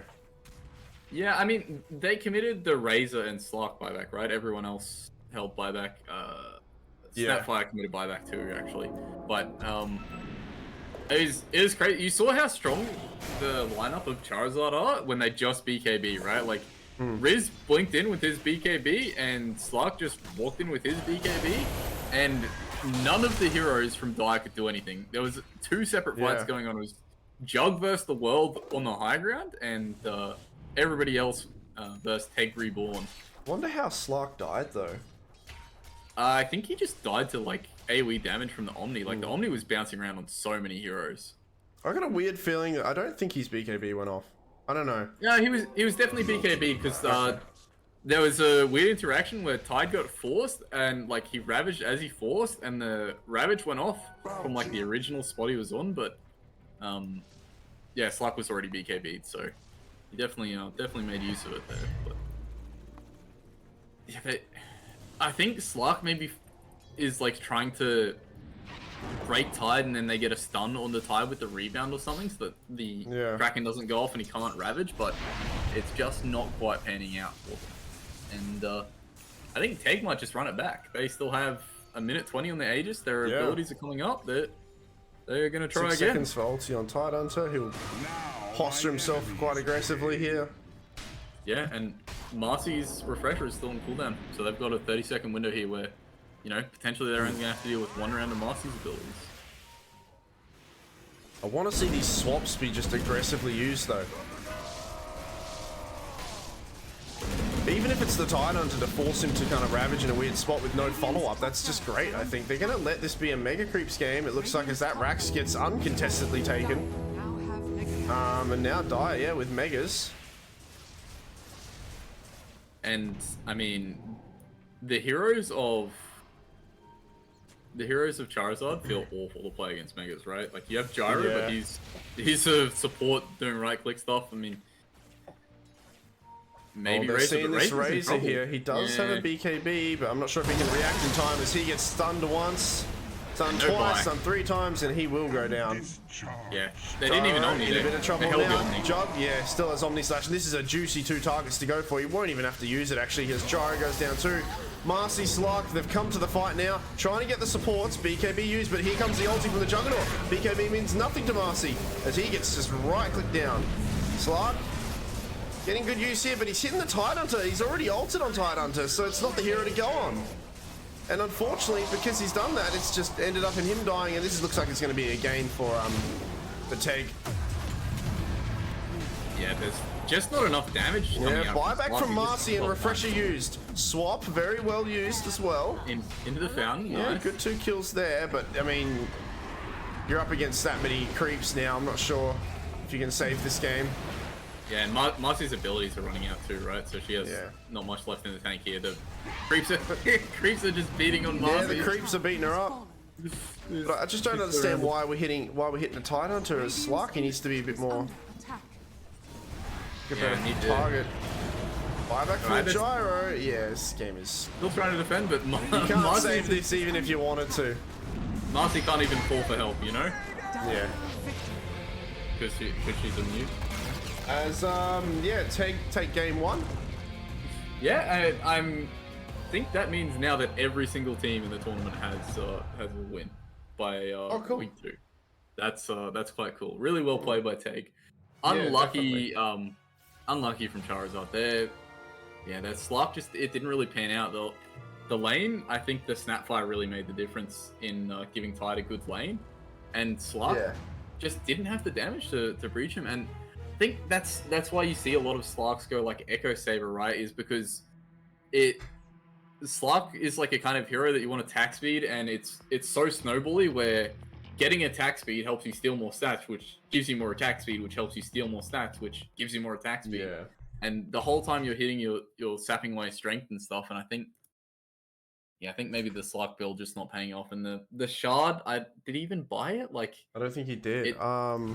Yeah, I mean they committed the Razor and Slark buyback, right? Everyone else held buyback. Yeah. Snapfire committed buyback too, actually, but it was crazy. You saw how strong the lineup of ChaRIZZard are when they just BKB, right? Like, Riz blinked in with his BKB, and Slark just walked in with his BKB, and none of the heroes from Dire could do anything. There was 2 separate fights going on. It was Jug versus the world on the high ground, and everybody else versus TEG Reborn. Wonder how Slark died though. I think he just died to like AoE damage from the Omni. Like the Omni was bouncing around on so many heroes. I got a weird feeling that I don't think his BKB went off. I don't know. Yeah, he was definitely BKB because there was a weird interaction where Tide got forced and like he ravaged as he forced, and the ravage went off from like the original spot he was on. But yeah, Slark was already BKB'd, so he definitely made use of it there. But yeah, I think Slark maybe is like trying to break Tide, and then they get a stun on the Tide with the rebound or something, so that the Kraken doesn't go off and he can't ravage. But it's just not quite panning out for them. And I think TEG might just run it back. They still have a minute 20 on the Aegis. Their abilities are coming up. They're gonna try 6 again. seconds for ulti on Tidehunter. He'll posture himself quite aggressively here. Yeah, and Marcy's refresher is still on cooldown, so they've got a 30-second window here where, you know, potentially they're only gonna have to deal with 1 round of Marcy's abilities. I want to see these swaps be just aggressively used though. Even if it's the Tidehunter to force him to kind of ravage in a weird spot with no follow-up, that's just great. I think they're gonna let this be a Mega Creeps game. It looks like as that Rax gets uncontestedly taken. Now have Mega. And now Dire, with Megas. And I mean, the heroes of ChaRIZZard feel awful to play against Megas, right? Like you have Gyro, but he's a support doing right-click stuff. I mean, maybe they're seeing this Razor here. He does have a BKB, but I'm not sure if he can react in time as he gets stunned once, stunned twice, stunned 3 times, and he will go down. Yeah, they didn't even Omni. In a bit of trouble they now. Jug, still has Omni Slash, and this is a juicy 2 targets to go for. He won't even have to use it actually, as Gyro goes down too. Marcy, Slark, they've come to the fight now, trying to get the supports. BKB used, but here comes the ulti from the Juggernaut. BKB means nothing to Marcy, as he gets just right-click down. Slark getting good use here, but he's hitting the Tidehunter. He's already ulted on Tidehunter, so it's not the hero to go on. And unfortunately, because he's done that, it's just ended up in him dying, and this looks like it's going to be a gain for TEG. Yeah, there's just not enough damage coming out. Buyback from Marcy and refresher used. Swap, very well used as well. Into the fountain, Yeah, nice. good 2 kills there, but I mean, you're up against that many creeps now. I'm not sure if you can save this game. Yeah, and Marcy's abilities are running out too, right? So she has not much left in the tank here. The creeps are just beating on Marcy. Yeah, the creeps are beating her up. But I just don't understand why we're hitting a Tidehunter as Slark. He needs to be a bit more. Target. Buyback from Gyro. Yeah, this game is still trying to defend, but you can't save this even if you wanted to. Marcy can't even call for help, you know? Yeah. Because she's a mute. As take game 1. Yeah, I think that means now that every single team in the tournament has a win by cool. week 2. That's quite cool. Really well played by TEG. Unlucky, unlucky from ChaRIZZard there. Yeah, that Slark it didn't really pan out though. The lane, I think the Snapfire really made the difference in giving Tide a good lane, and Slark just didn't have the damage to breach him, and I think that's why you see a lot of Slarks go like Echo Saber, right? Is because Slark is like a kind of hero that you want attack speed, and it's so snowbally where getting attack speed helps you steal more stats, which gives you more attack speed, which helps you steal more stats, which gives you more attack speed. Yeah. And the whole time you're hitting, you're sapping away strength and stuff. And I think maybe the Slark build just not paying off. And the Shard, did he even buy it? Like, I don't think he did.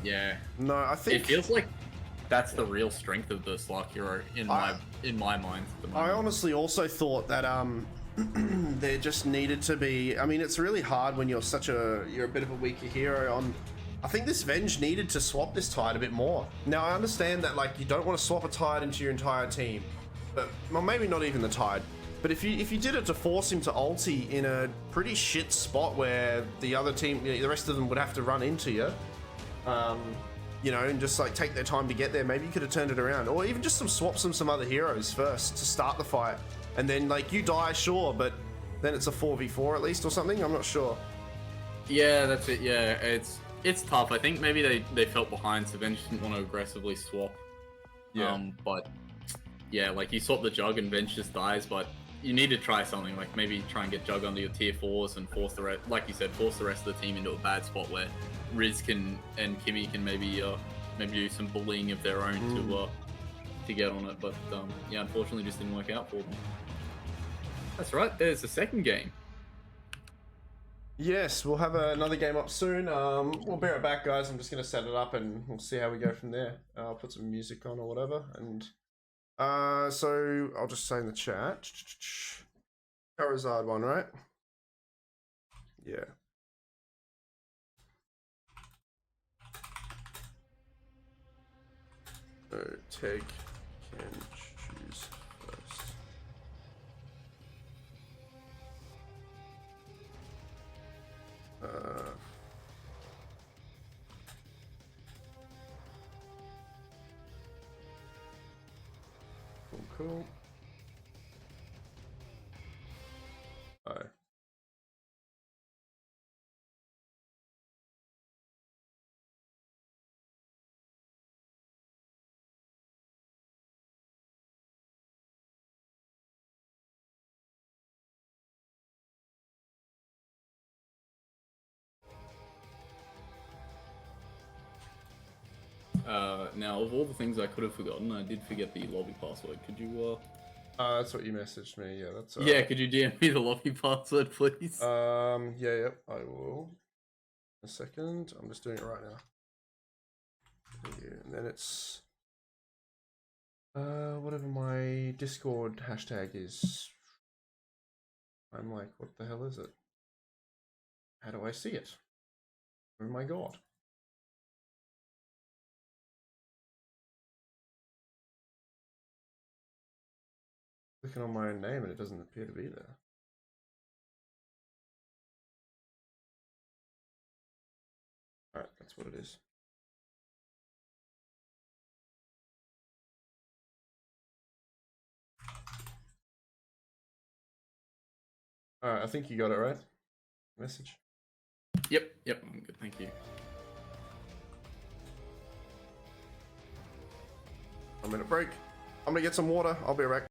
Yeah. No, I think it feels like that's the real strength of the Slark hero in my mind at the moment. I honestly also thought that there just needed to be. I mean, it's really hard when you're a bit of a weaker hero. I think this Venge needed to swap this Tide a bit more. Now I understand that like you don't want to swap a Tide into your entire team, but well, maybe not even the Tide. But if you did it to force him to ulti in a pretty shit spot where the other team, the rest of them would have to run into you, you know, and just like take their time to get there, maybe you could have turned it around, or even just swaps some other heroes first to start the fight, and then like you die, sure, but then it's a 4v4 at least or something. I'm not sure. Yeah, that's it. Yeah, it's tough. I think maybe they felt behind, so Venge didn't want to aggressively swap. Yeah. But yeah, like you swap the Jug and Venge just dies, but you need to try something, like maybe try and get Jug under your tier 4s and force the rest, like you said, force the rest of the team into a bad spot where Riz and Kimmy can maybe do some bullying of their own to get on it. But yeah, unfortunately just didn't work out for them. That's right, there's the second game. Yes, we'll have another game up soon. We'll be right back, guys. I'm just going to set it up and we'll see how we go from there. I'll put some music on or whatever. And so I'll just say in the chat, ChaRIZZard one, right? Yeah. So TEG can choose first. Cool. Bye. Now, of all the things I could have forgotten, I did forget the lobby password. Could you, That's what you messaged me. Yeah, that's yeah, could you DM me the lobby password, please? Yeah, I will. A second. I'm just doing it right now. Yeah, and then it's whatever my Discord hashtag is. I'm like, what the hell is it? How do I see it? Oh my god. Clicking on my own name and it doesn't appear to be there. Alright, that's what it is. Alright, I think you got it right. Message. Yep, I'm good, thank you. I'm in a break. I'm gonna get some water. I'll be right back.